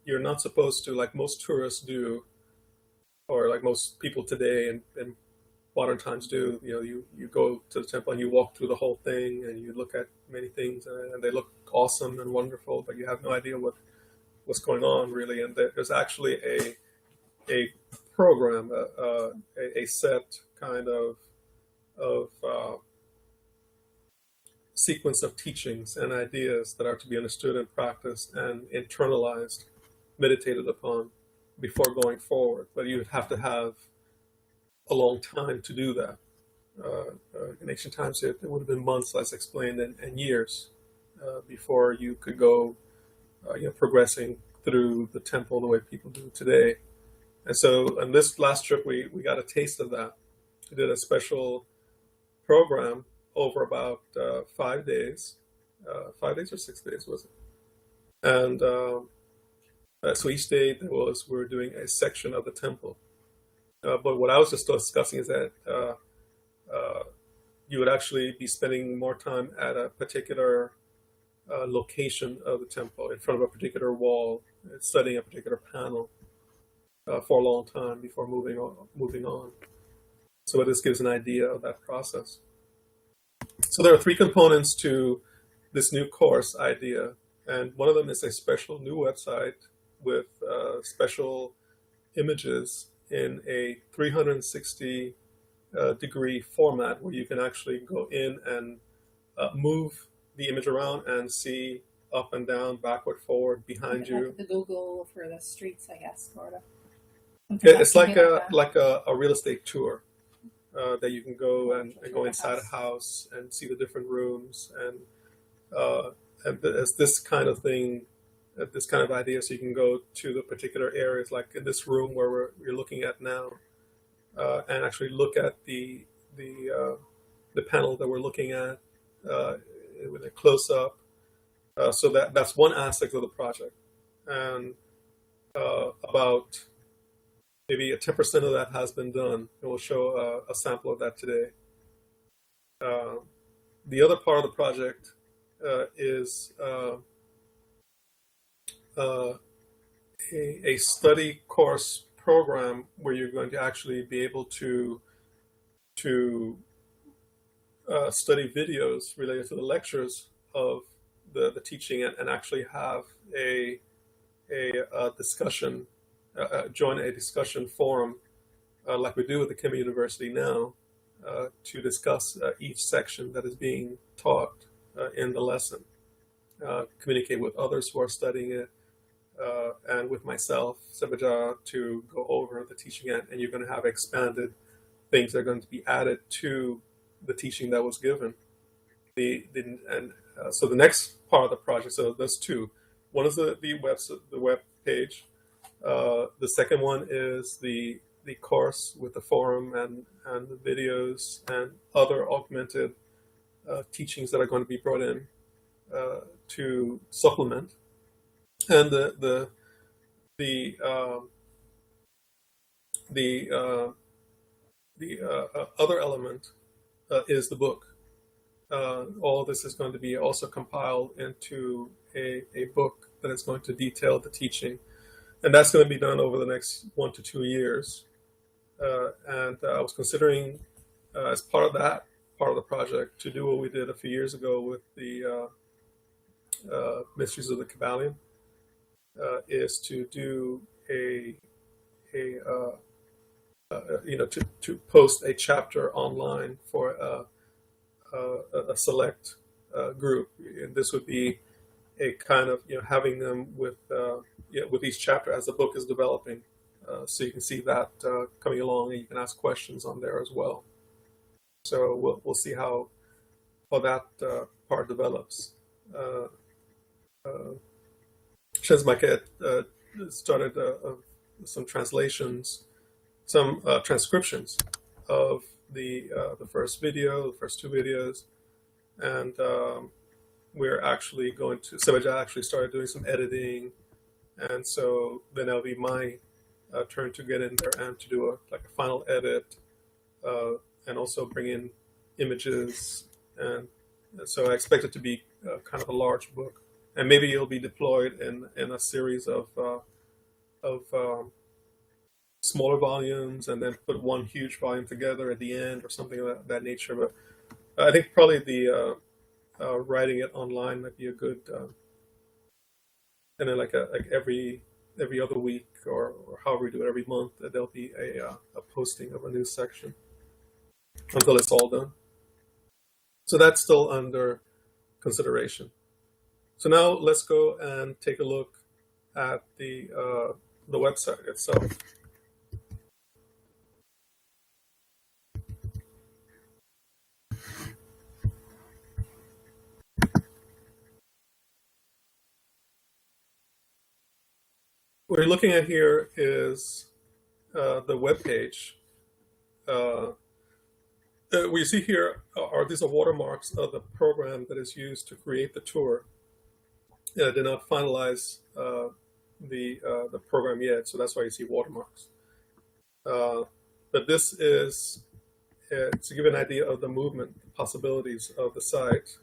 you're not supposed to, like most tourists do, or like most people today in modern times do. You go to the temple and you walk through the whole thing and you look at many things and they look awesome and wonderful, but you have no idea what's going on really. And there's actually a program, a set kind of sequence of teachings and ideas that are to be understood and practiced and internalized, meditated upon before going forward. But you would have to have a long time to do that. In ancient times, it would have been months, as explained, and years before you could go, progressing through the temple the way people do today. And so, on this last trip, we got a taste of that. We did a special program over about 5 days. 5 days or 6 days, was it? And so each day we were doing a section of the temple. But what I was just discussing is that you would actually be spending more time at a particular location of the temple, in front of a particular wall, studying a particular panel for a long time before moving on. So this gives an idea of that process. So there are 3 components to this new course idea, and one of them is a special new website with special images in a 360 degree format where you can actually go in and move the image around and see up and down, backward, forward, behind you. Like the Google for the streets, I guess, sort of. It's like a real estate tour that you can go and go inside a house and see the different rooms and it's this kind of thing, this kind of idea. So you can go to the particular areas, like in this room where we're looking at now, and actually look at the panel that we're looking at with a close up. So that's one aspect of the project, and about maybe 10% of that has been done, and we'll show a sample of that today. The other part of the project is a study course program where you're going to actually be able to study videos related to the lectures of the teaching and actually have a discussion, join a discussion forum like we do at the Kemet University now to discuss each section that is being taught in the lesson, communicate with others who are studying it, and with myself, Sebaja, to go over the teaching, and you're going to have expanded things that are going to be added to the teaching that was given. So the next part of the project, so there's 2. One is the web page. The second one is the course with the forum and the videos and other augmented teachings that are going to be brought in to supplement. And the other element is the book. All this is going to be also compiled into a book that is going to detail the teaching. And that's going to be done over the next 1 to 2 years. And I was considering, as part of that part of the project, to do what we did a few years ago with the Mysteries of the Kabbalion, is to do to post a chapter online for a select group, and this would be a kind of having them with each chapter as the book is developing, so you can see that coming along, and you can ask questions on there as well. So we'll see how that part develops. Shenzmaket started some translations, some transcriptions of the first video, the first two videos, and we're actually going to. Sebajat actually started doing some editing, and so then it'll be my turn to get in there and to do a final edit, and also bring in images, and so I expect it to be kind of a large book, and maybe it'll be deployed in a series of smaller volumes, and then put one huge volume together at the end or something of that nature. But I think probably the writing it online might be a good, and then like every other week or however we do it every month, there'll be a posting of a new section until it's all done. So that's still under consideration. So now let's go and take a look at the website itself. What you're looking at here is the web page. What you see here are these are watermarks of the program that is used to create the tour. I did not finalize the program yet, so that's why you see watermarks. But this is to give an idea of the movement possibilities of the site.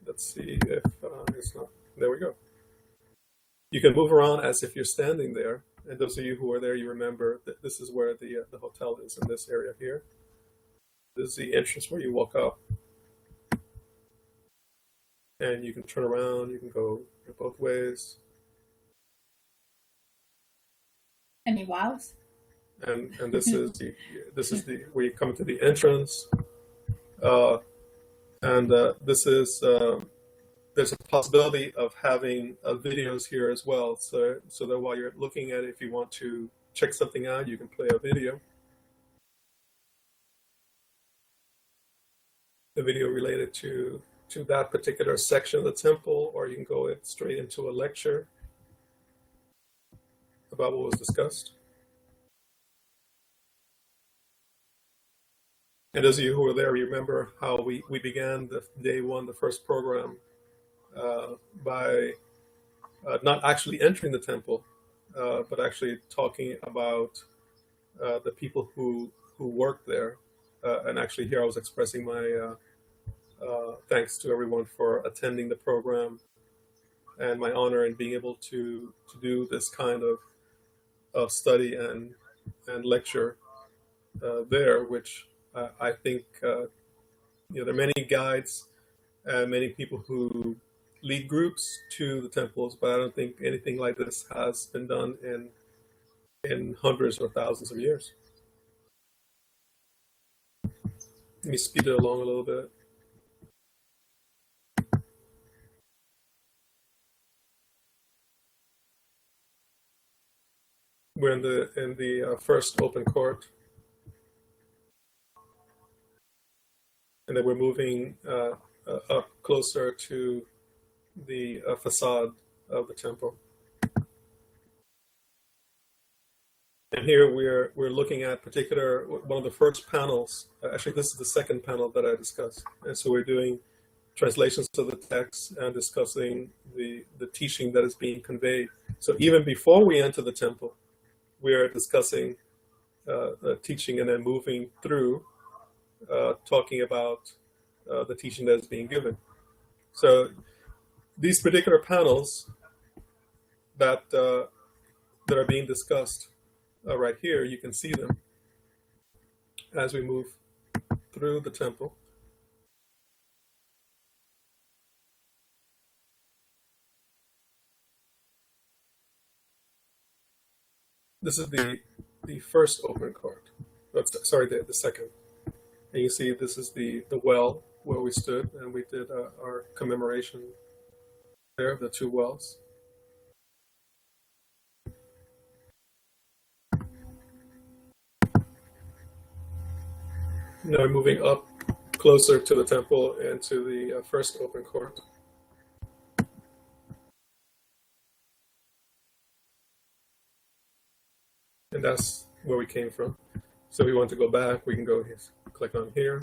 Let's see if it's not. There we go. You can move around as if you're standing there. And those of you who are there, you remember that this is where the hotel is in this area here. This is the entrance where you walk up. And you can turn around, you can go both ways. Any wows? And this is the where you come into the entrance. This is there's a possibility of having videos here as well. So that while you're looking at it, if you want to check something out, you can play a video. The video related to that particular section of the temple, or you can go straight into a lecture about what was discussed. And those of you who were there, remember how we began the day one, the first program, by not actually entering the temple, but actually talking about the people who worked there. And actually here I was expressing my thanks to everyone for attending the program, and my honor in being able to do this kind of study and lecture there, which I think there are many guides and many people who lead groups to the temples, but I don't think anything like this has been done in hundreds or thousands of years. Let me speed it along a little bit. We're in the first open court, and then we're moving up closer to the facade of the temple. And here we're looking at one of the first panels. Actually, this is the second panel that I discussed, and so we're doing translations of the text and discussing the teaching that is being conveyed. So even before we enter the temple, we are discussing the teaching and then moving through talking about the teaching that is being given. So these particular panels that are being discussed right here, you can see them as we move through the temple. This is the first open court. Sorry, the second. And you see this is the well where we stood, and we did our commemoration there of the two wells. Now we're moving up closer to the temple and to the first open court. And that's where we came from. So if we want to go back, we can go here, click on here.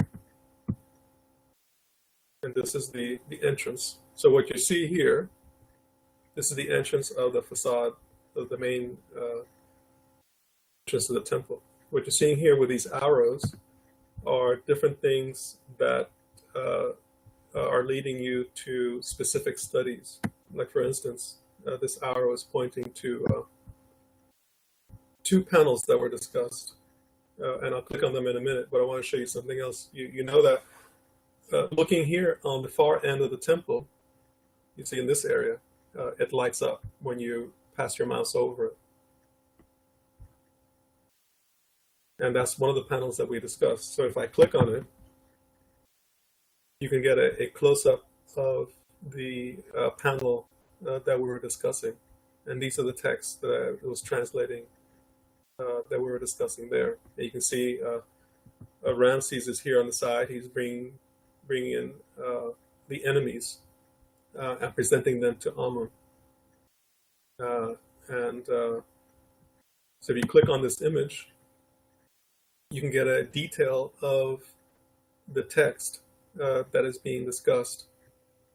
And this is the entrance. So what you see here, this is the entrance of the facade of the main entrance of the temple. What you're seeing here with these arrows are different things that are leading you to specific studies. Like for instance, this arrow is pointing to two panels that were discussed. And I'll click on them in a minute, but I want to show you something else. You know that looking here on the far end of the temple, you see in this area, it lights up when you pass your mouse over it. And that's one of the panels that we discussed. So if I click on it, you can get a close-up of the panel that we were discussing. And these are the texts that I was translating that we were discussing there. And you can see Ramses is here on the side. He's bringing in the enemies and presenting them to Amun. So if you click on this image, you can get a detail of the text that is being discussed.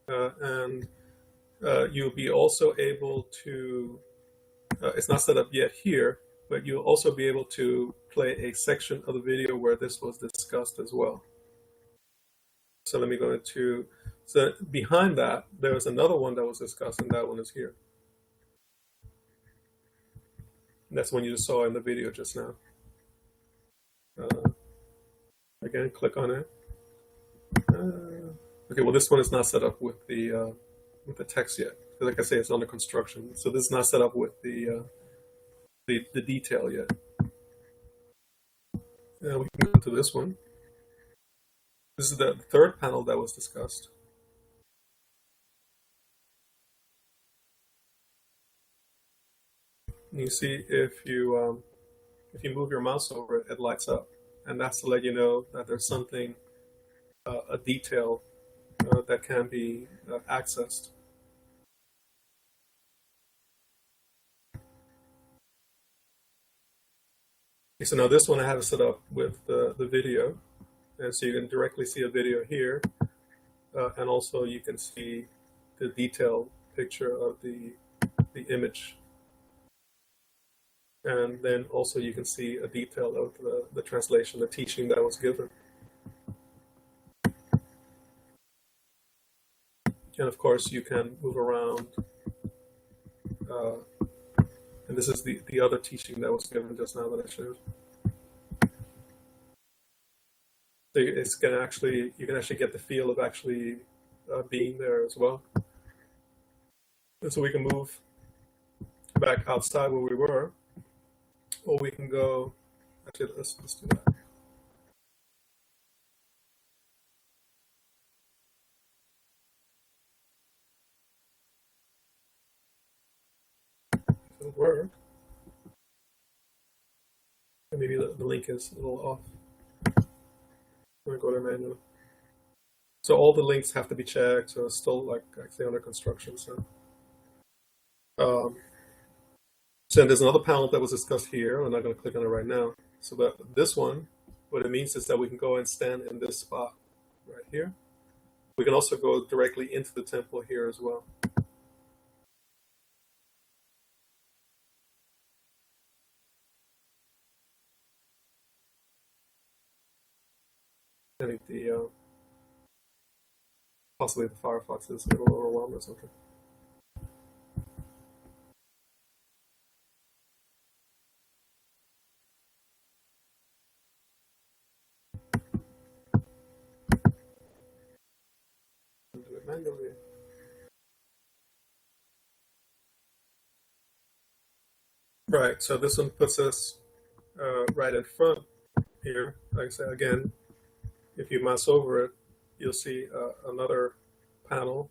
And you'll be also able to, it's not set up yet here, but you'll also be able to play a section of the video where this was discussed as well. So let me go into, so behind that, there was another one that was discussed, and that one is here. And that's one you just saw in the video just now. Again, click on it. Okay, well, this one is not set up with the text yet. Like I say, it's under construction, so this is not set up with the detail yet. We can go to this one. This is the third panel that was discussed. And you see if you move your mouse over it, it lights up, and that's to let you know that there's something, a detail that can be accessed. So now this one I have it set up with the video, and so you can directly see a video here, and also you can see the detailed picture of the image, and then also you can see a detail of the translation, the teaching that was given. And of course you can move around, and this is the other teaching that was given just now that I showed. So it's gonna actually, you can actually get the feel of actually being there as well. And so we can move back outside where we were, or we can go, actually let's do that. It'll work. And maybe the link is a little off. I'm going to go to manual. So all the links have to be checked. So it's still like actually under construction. So there's another panel that was discussed here. I'm not going to click on it right now. So that this one, what it means is that we can go and stand in this spot right here. We can also go directly into the temple here as well. I think possibly the Firefox is a little overwhelmed or something. Do it manually. Right, so this one puts us right in front here. Like I said, again, if you mouse over it, you'll see another panel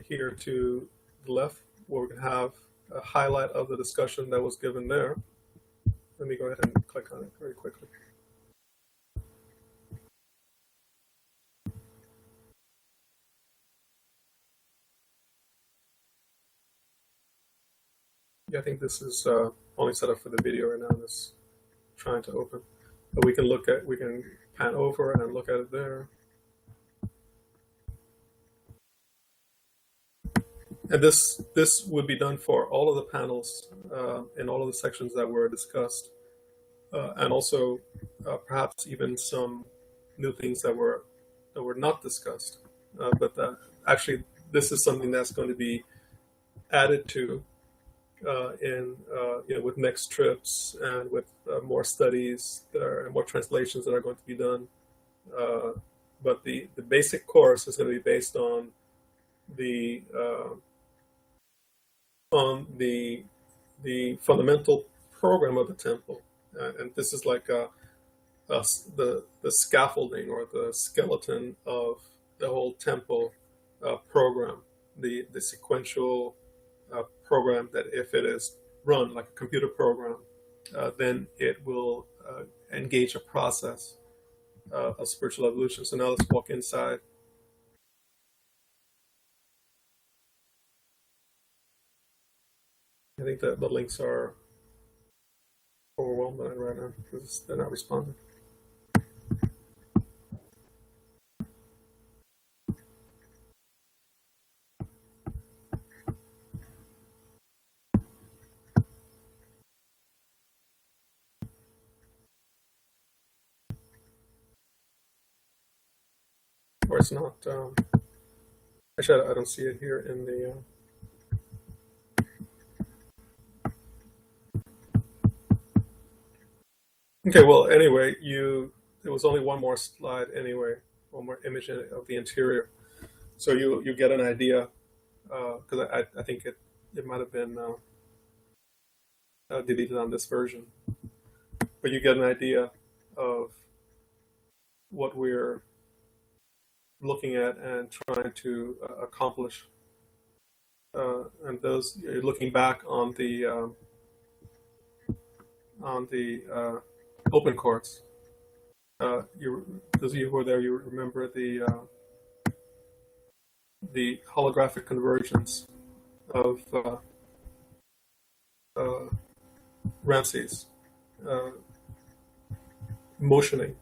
here to the left where we can have a highlight of the discussion that was given there. Let me go ahead and click on it very quickly. Yeah, I think this is only set up for the video right now. This trying to open. But we can pan over and look at it there. And this would be done for all of the panels in all of the sections that were discussed, and also perhaps even some new things that were not discussed. But actually, this is something that's going to be added to in with next trips and with more studies and more translations that are going to be done. But the basic course is going to be based the uh, on the fundamental program of the temple, and this is like the scaffolding or the skeleton of the whole temple program, the sequential program that if it is run like a computer program, then it will engage a process of spiritual evolution. So now let's walk inside. I think that the links are overwhelmed right now because they're not responding. Or it's not. Actually, I don't see it here in the. Okay, well, anyway, there was only one more slide anyway, one more image of the interior, so you get an idea because I think it might have been deleted on this version, but you get an idea of what we're looking at and trying to accomplish, and those you're looking back on the open courts. Those of you who were there, you remember the holographic conversions of Ramses motioning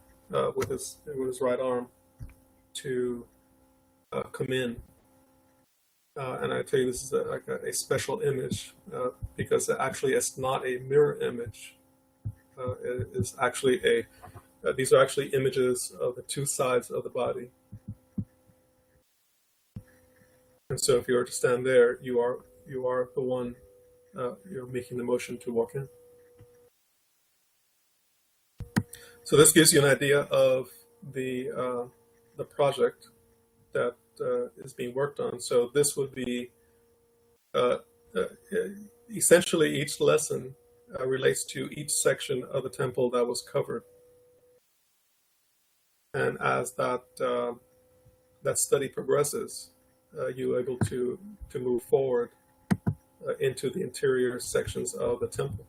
with his right arm to come in. And I tell you, this is like a special image because actually it's not a mirror image. It is actually these are actually images of the two sides of the body. And so if you were to stand there, you are the one you're making the motion to walk in. So this gives you an idea of the project that is being worked on. So this would be essentially each lesson relates to each section of the temple that was covered. And as that study progresses, you're able to move forward into the interior sections of the temple.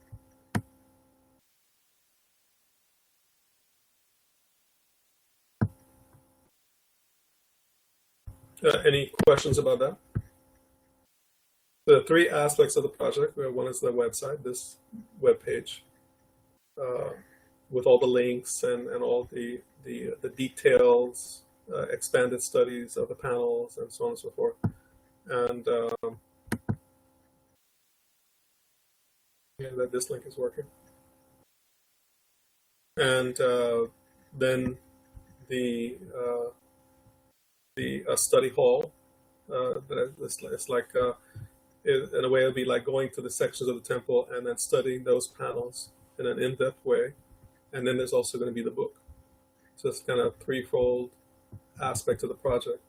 Any questions about that? The three aspects of the project. One is the website, this web page, with all the links and all the details, expanded studies of the panels, and so on and so forth. And that this link is working. And then the study hall. It's like in a way, it would be like going to the sections of the temple and then studying those panels in an in-depth way. And then there's also going to be the book. So it's kind of threefold aspect of the project.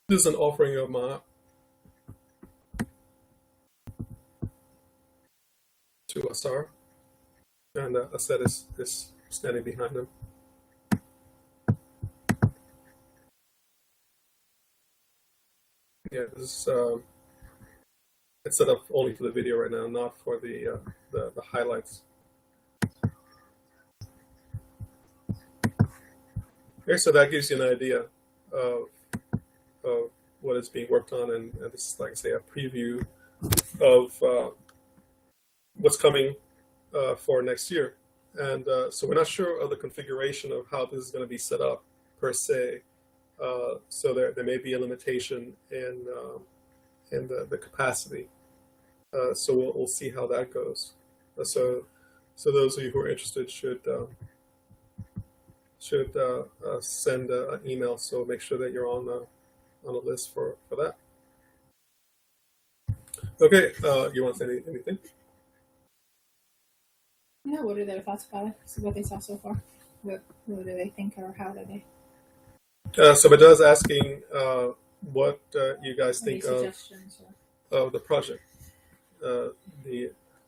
This is an offering of mana to Asaru, and Aset is standing behind him. Yeah, this is it's set up only for the video right now, not for the highlights. Okay, so that gives you an idea of, of what is being worked on, and this is, like I say, a preview of what's coming for next year. And so we're not sure of the configuration of how this is going to be set up per se. So there may be a limitation in the capacity. So we'll see how that goes. So those of you who are interested should send an email. So make sure that you're on the list for that. Okay, you want to say anything? No, what are their thoughts about it? So what they saw so far? What do they think, or how do they? So Meda's asking what you guys Any think of suggestions? Or... the project, the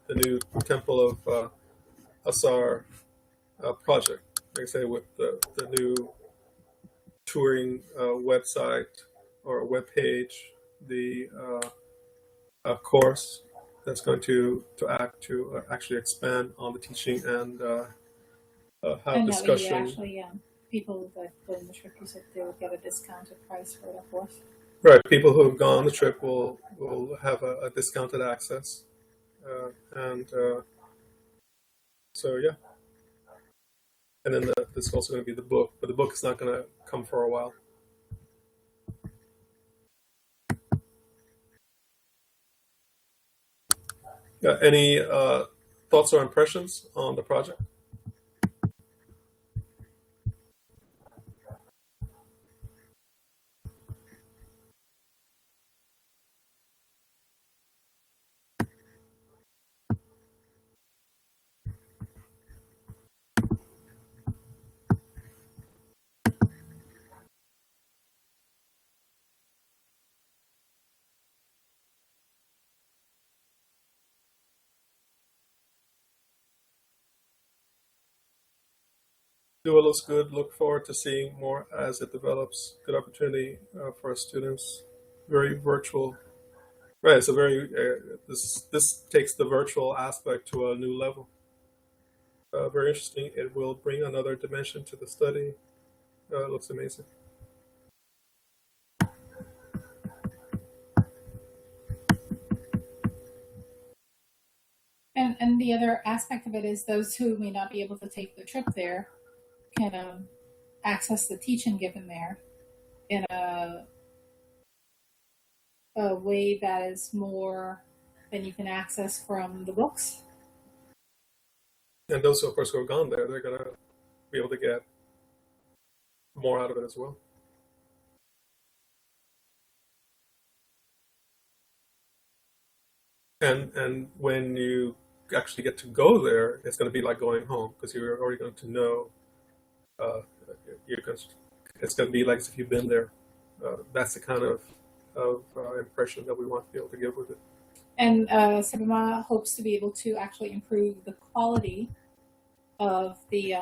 new Temple of Asar project. Like I say, with the new touring website or web page, the course that's going to actually expand on the teaching and have discussion. Actually, people that go on the trip, you said they would get a discounted price for the course. Right, people who have gone on the trip will have a discounted access, and so yeah. And then there's also going to be the book, but the book is not going to come for a while. Any thoughts or impressions on the project? Duo looks good. Look forward to seeing more as it develops. Good opportunity for our students. Very virtual. Right. So this takes the virtual aspect to a new level. Very interesting. It will bring another dimension to the study. It looks amazing. And the other aspect of it is those who may not be able to take the trip there can access the teaching given there in a way that is more than you can access from the books. And those, of course, who have gone there, they're going to be able to get more out of it as well. And when you actually get to go there, it's going to be like going home because you're already going to know. It's going to be like as if you've been there. That's the kind of impression that we want to be able to give with it. And Sebema hopes to be able to actually improve the quality of the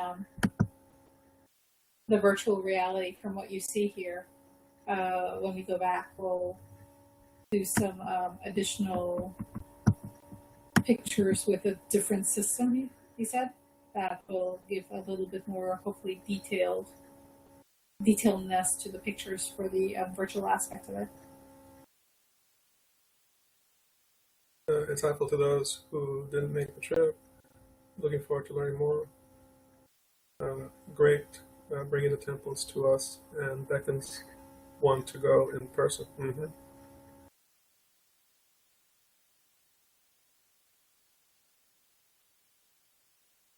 virtual reality from what you see here. When we go back, we'll do some additional pictures with a different system, he said. That will give a little bit more, hopefully, detailedness to the pictures for the virtual aspect of it. Insightful to those who didn't make the trip. Looking forward to learning more. Great, bringing the temples to us and beckons one to go in person. Mm-hmm.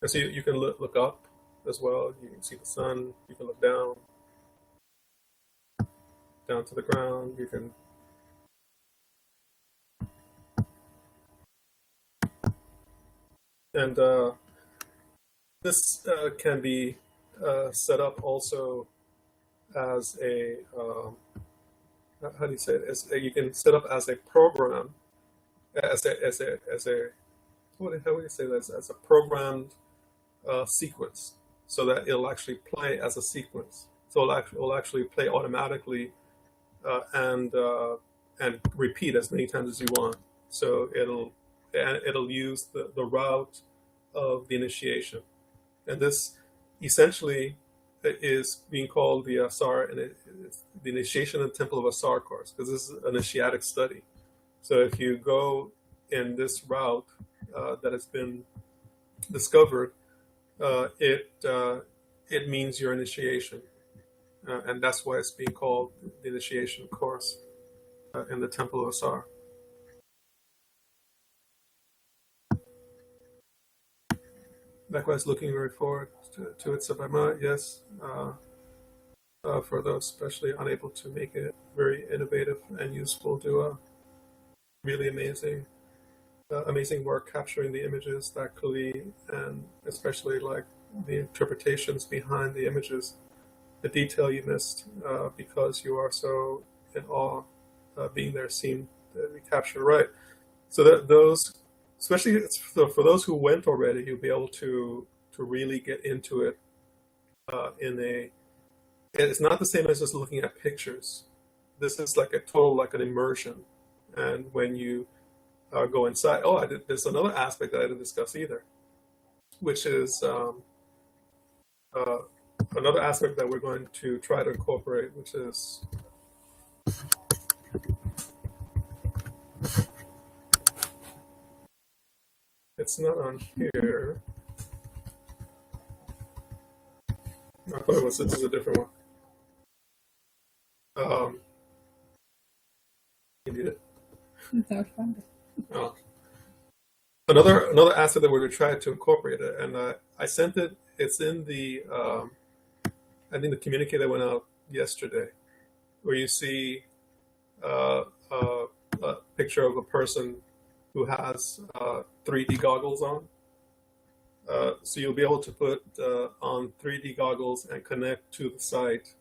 And so you can look up as well. You can see the sun. You can look down to the ground. You can and this can be set up also as a how do you say it? You can set up as a program, as a how would you say that? As a programmed sequence, so that it'll actually play as a sequence. So it'll actually play automatically and repeat as many times as you want. So it'll use the route of the initiation, and this essentially is being called the Asar, and it's the Initiation in the Temple of Asar course, because this is an initiatic study. So if you go in this route that has been discovered, it means your initiation, and that's why it's being called the initiation course in the Temple of Asar. Likewise, looking very forward to it, Sabama. Yes, for those especially unable to make it, very innovative and useful. Do a really amazing work capturing the images tactily, and especially like the interpretations behind the images, the detail you missed because you are so in awe, being there seemed to be captured right. So that those, especially for those who went already, you'll be able to really get into it in a. It's not the same as just looking at pictures. This is like a total, like an immersion, and when you go inside, there's another aspect that I didn't discuss either, which is another aspect that we're going to try to incorporate, which is it's not on here. I thought this is a different one. You need it. Oh. Another aspect that we're going to try to incorporate it, and I sent it. It's in the I think the communique that went out yesterday, where you see a picture of a person who has 3D goggles on. So you'll be able to put on 3D goggles and connect to the site.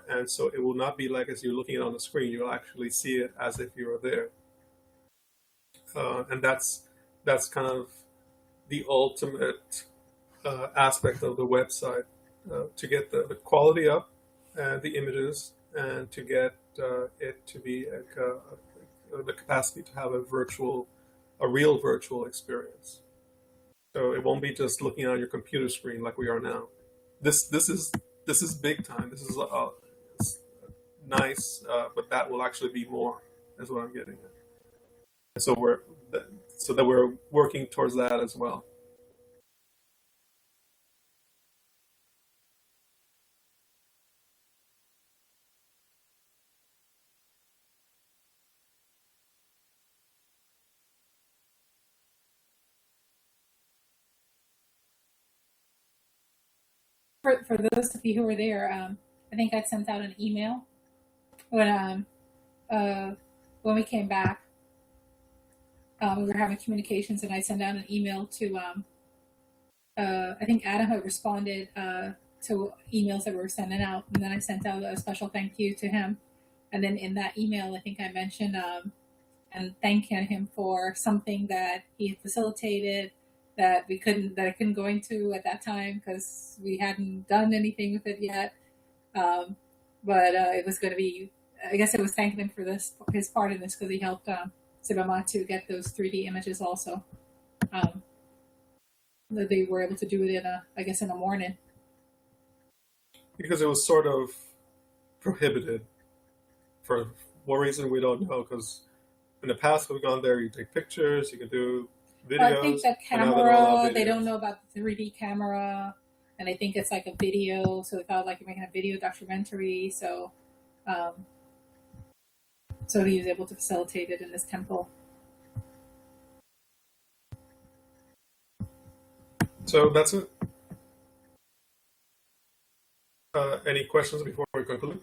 And so it will not be like as you're looking at it on the screen, you'll actually see it as if you were there. And that's kind of the ultimate aspect of the website, to get the quality up and the images, and to get it to be the capacity to have a real virtual experience. So it won't be just looking on your computer screen like we are now. This is big time. This is nice, but that will actually be more. Is what I'm getting at. And so we're working towards that as well. For those of you who were there, I think I sent out an email when we came back. We were having communications, and I sent out an email to. I think Adam had responded to emails that we were sending out, and then I sent out a special thank you to him. And then in that email, I think I mentioned and thanking him for something that he had facilitated that I couldn't go into at that time because we hadn't done anything with it yet. But it was going to be, I guess it was thanking him for his part in this, because he helped Sibama to get those 3D images also. They were able to do it in the morning. Because it was sort of prohibited for what reason we don't know, because in the past we've gone there, you take pictures, you can do videos. I think the camera, they don't know about the 3D camera, and I think it's like a video, so they thought like you're making a video documentary, so he was able to facilitate it in this temple. So that's it. Any questions before we conclude?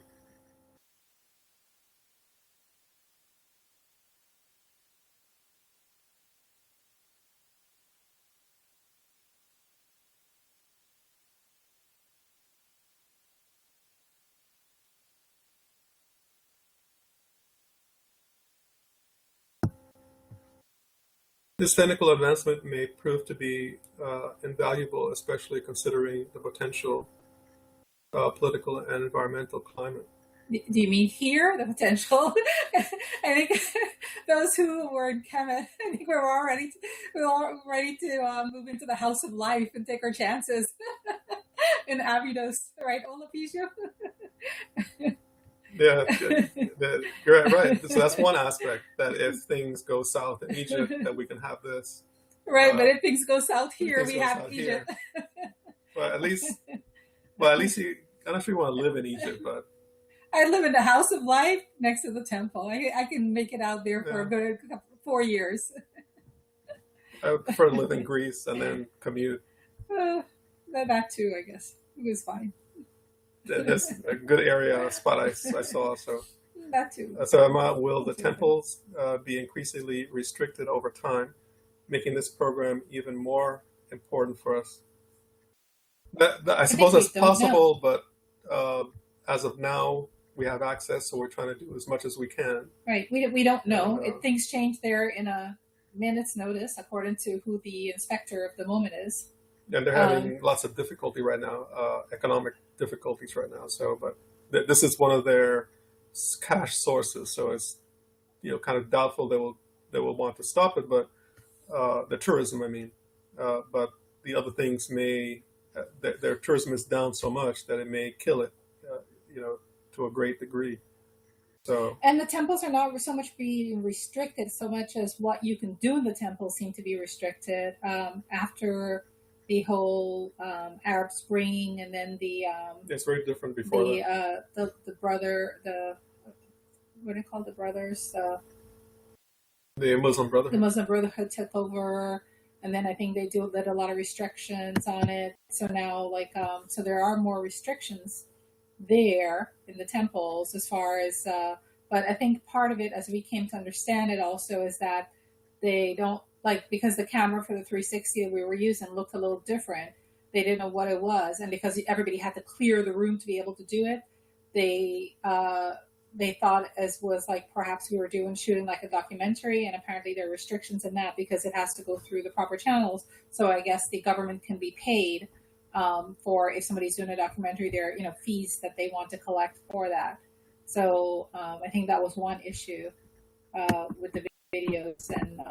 This technical advancement may prove to be invaluable, especially considering the potential political and environmental climate. Do you mean here, the potential? I think those who were in Kemet, I think we're all ready to move into the house of life and take our chances. in Abydos, right, Olopecia? Yeah, you're right. So that's one aspect, that if things go south in Egypt, that we can have this. Right, but if things go south If here, things we go have south Egypt. here, but at least you. I don't know if you want to live in Egypt, but I live in the house of life next to the temple. I can make it out there for yeah, a good 4 years. I would prefer to live in Greece and then commute. Uh, that too, I guess. It was fine. That's a good area spot I saw. So, That too. will the temples be increasingly restricted over time, making this program even more important for us? I suppose that's possible, but as of now, we have access, so we're trying to do as much as we can. Right. We don't know. And, Things change there in a minute's notice, according to who the inspector of the moment is. And they're having lots of difficulty right now, economic difficulties right now. So, but this is one of their cash sources. So it's kind of doubtful they will want to stop it, but the tourism, I mean, but the other things may their tourism is down so much that it may kill it, to a great degree. So, and the temples are not so much being restricted so much as what you can do in the temples seem to be restricted after the whole Arab Spring, and then it's very different before the brother, what do you call the brothers? The Muslim Brotherhood. The Muslim Brotherhood took over, and then I think they did a lot of restrictions on it. So now, so there are more restrictions there in the temples as far as, but I think part of it, as we came to understand it also, is that they don't, because the camera for the 360 that we were using looked a little different, they didn't know what it was, and because everybody had to clear the room to be able to do it, they thought as was perhaps we were shooting a documentary, and apparently there are restrictions in that because it has to go through the proper channels. So I guess the government can be paid for, if somebody's doing a documentary, there are fees that they want to collect for that. So I think that was one issue with the videos and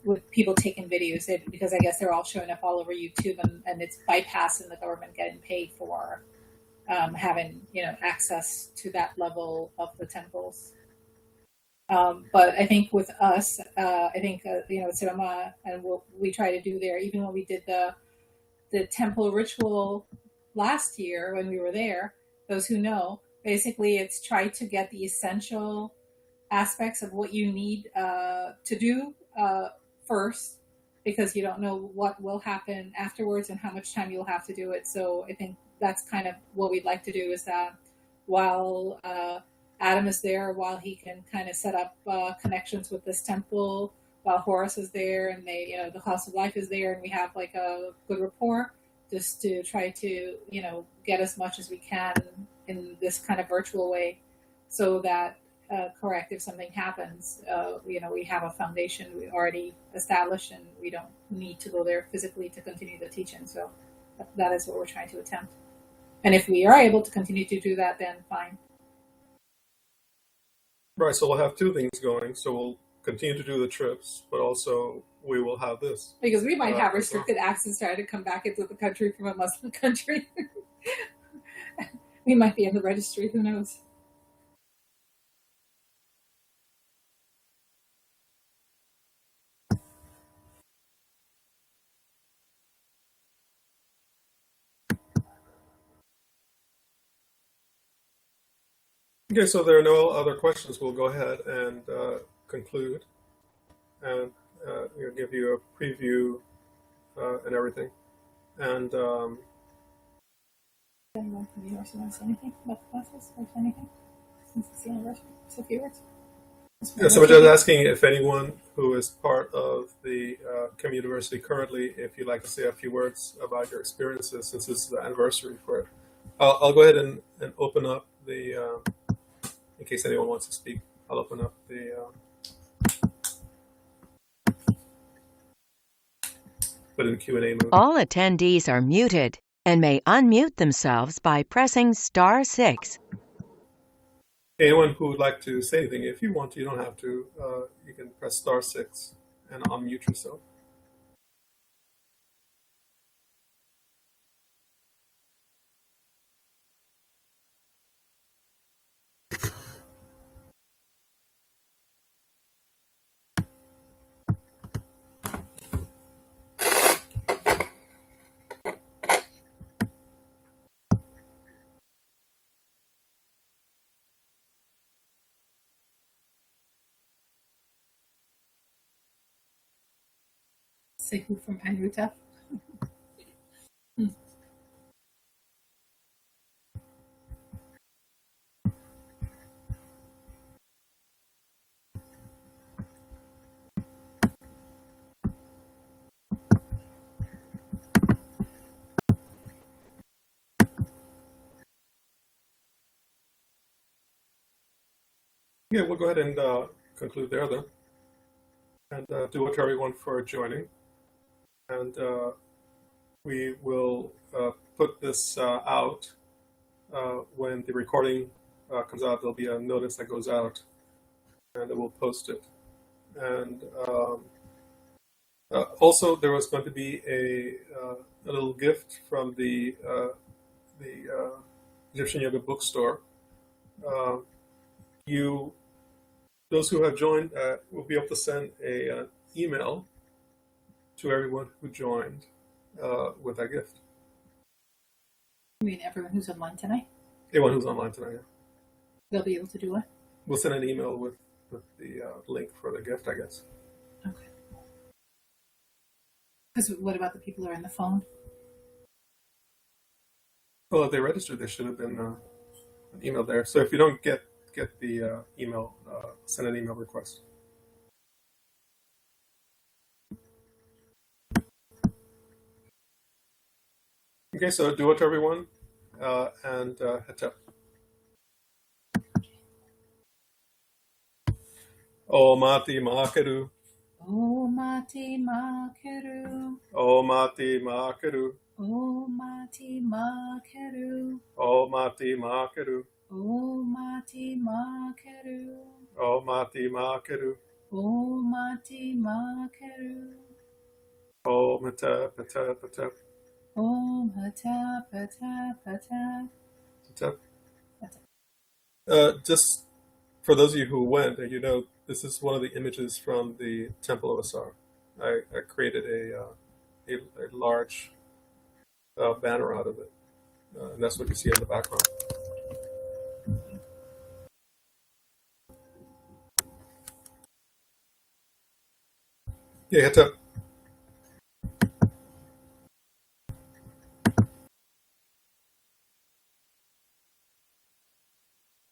with people taking videos, because I guess they're all showing up all over YouTube, and it's bypassing the government getting paid for having access to that level of the temples. But I think with us, Sirama, and what we try to do there, even when we did the temple ritual last year when we were there, those who know, basically it's try to get the essential aspects of what you need to do first, because you don't know what will happen afterwards and how much time you'll have to do it. So I think that's kind of what we'd like to do, is that while Adam is there, while he can kind of set up connections with this temple, while Horus is there, and the House of Life is there, and we have a good rapport, just to try to get as much as we can in this kind of virtual way, so that correct, if something happens, we have a foundation we already established, and we don't need to go there physically to continue the teaching. So that is what we're trying to attempt. And if we are able to continue to do that, then fine. Right, so we'll have two things going. So we'll continue to do the trips, but also we will have this. Because we might have restricted access trying to come back into the country from a Muslim country. We might be in the registry, who knows? Okay, so there are no other questions. We'll go ahead and conclude, and give you a preview and everything. And anyone from the university want to say anything about the classes or anything since it's the anniversary? Just a few words. yeah, somebody was asking if anyone who is part of the Kemet University currently, if you'd like to say a few words about your experiences, since this is the anniversary for it. I'll go ahead and open up the. In case anyone wants to speak, I'll open up the. Put in Q&A mode. All attendees are muted and may unmute themselves by pressing *6. Anyone who would like to say anything, if you want to, you don't have to. You can press *6 and unmute yourself. Say who from Anruta? Yeah, we'll go ahead and conclude there then. And do it to everyone for joining. And we will put this out when the recording comes out. There'll be a notice that goes out, and we'll post it. And also, there was going to be a little gift from the Egyptian Yoga bookstore. Those who have joined will be able to send an email to everyone who joined with that gift. You mean everyone who's online tonight? Anyone who's online tonight, yeah. They'll be able to do it? We'll send an email with the link for the gift, I guess. Okay. Because what about the people who are on the phone? Well, if they registered, there should have been an email there. So if you don't get the email, send an email request. Okay, so do it to everyone, and hetep. O Mati Makeru. O Mati Makeru. O Mati Makeru. O Mati Makeru. O Mati Makeru. O Mati Makeru. O Mati Makeru. O Mati Makeru. O Hetep, Hetep, Hetep. Om Hatep Hatep Hatep. Hetep. Just for those of you who went, you know, this is one of the images from the Temple of Asaru. I created a large banner out of it, and that's what you see in the background. Yeah, Hetep.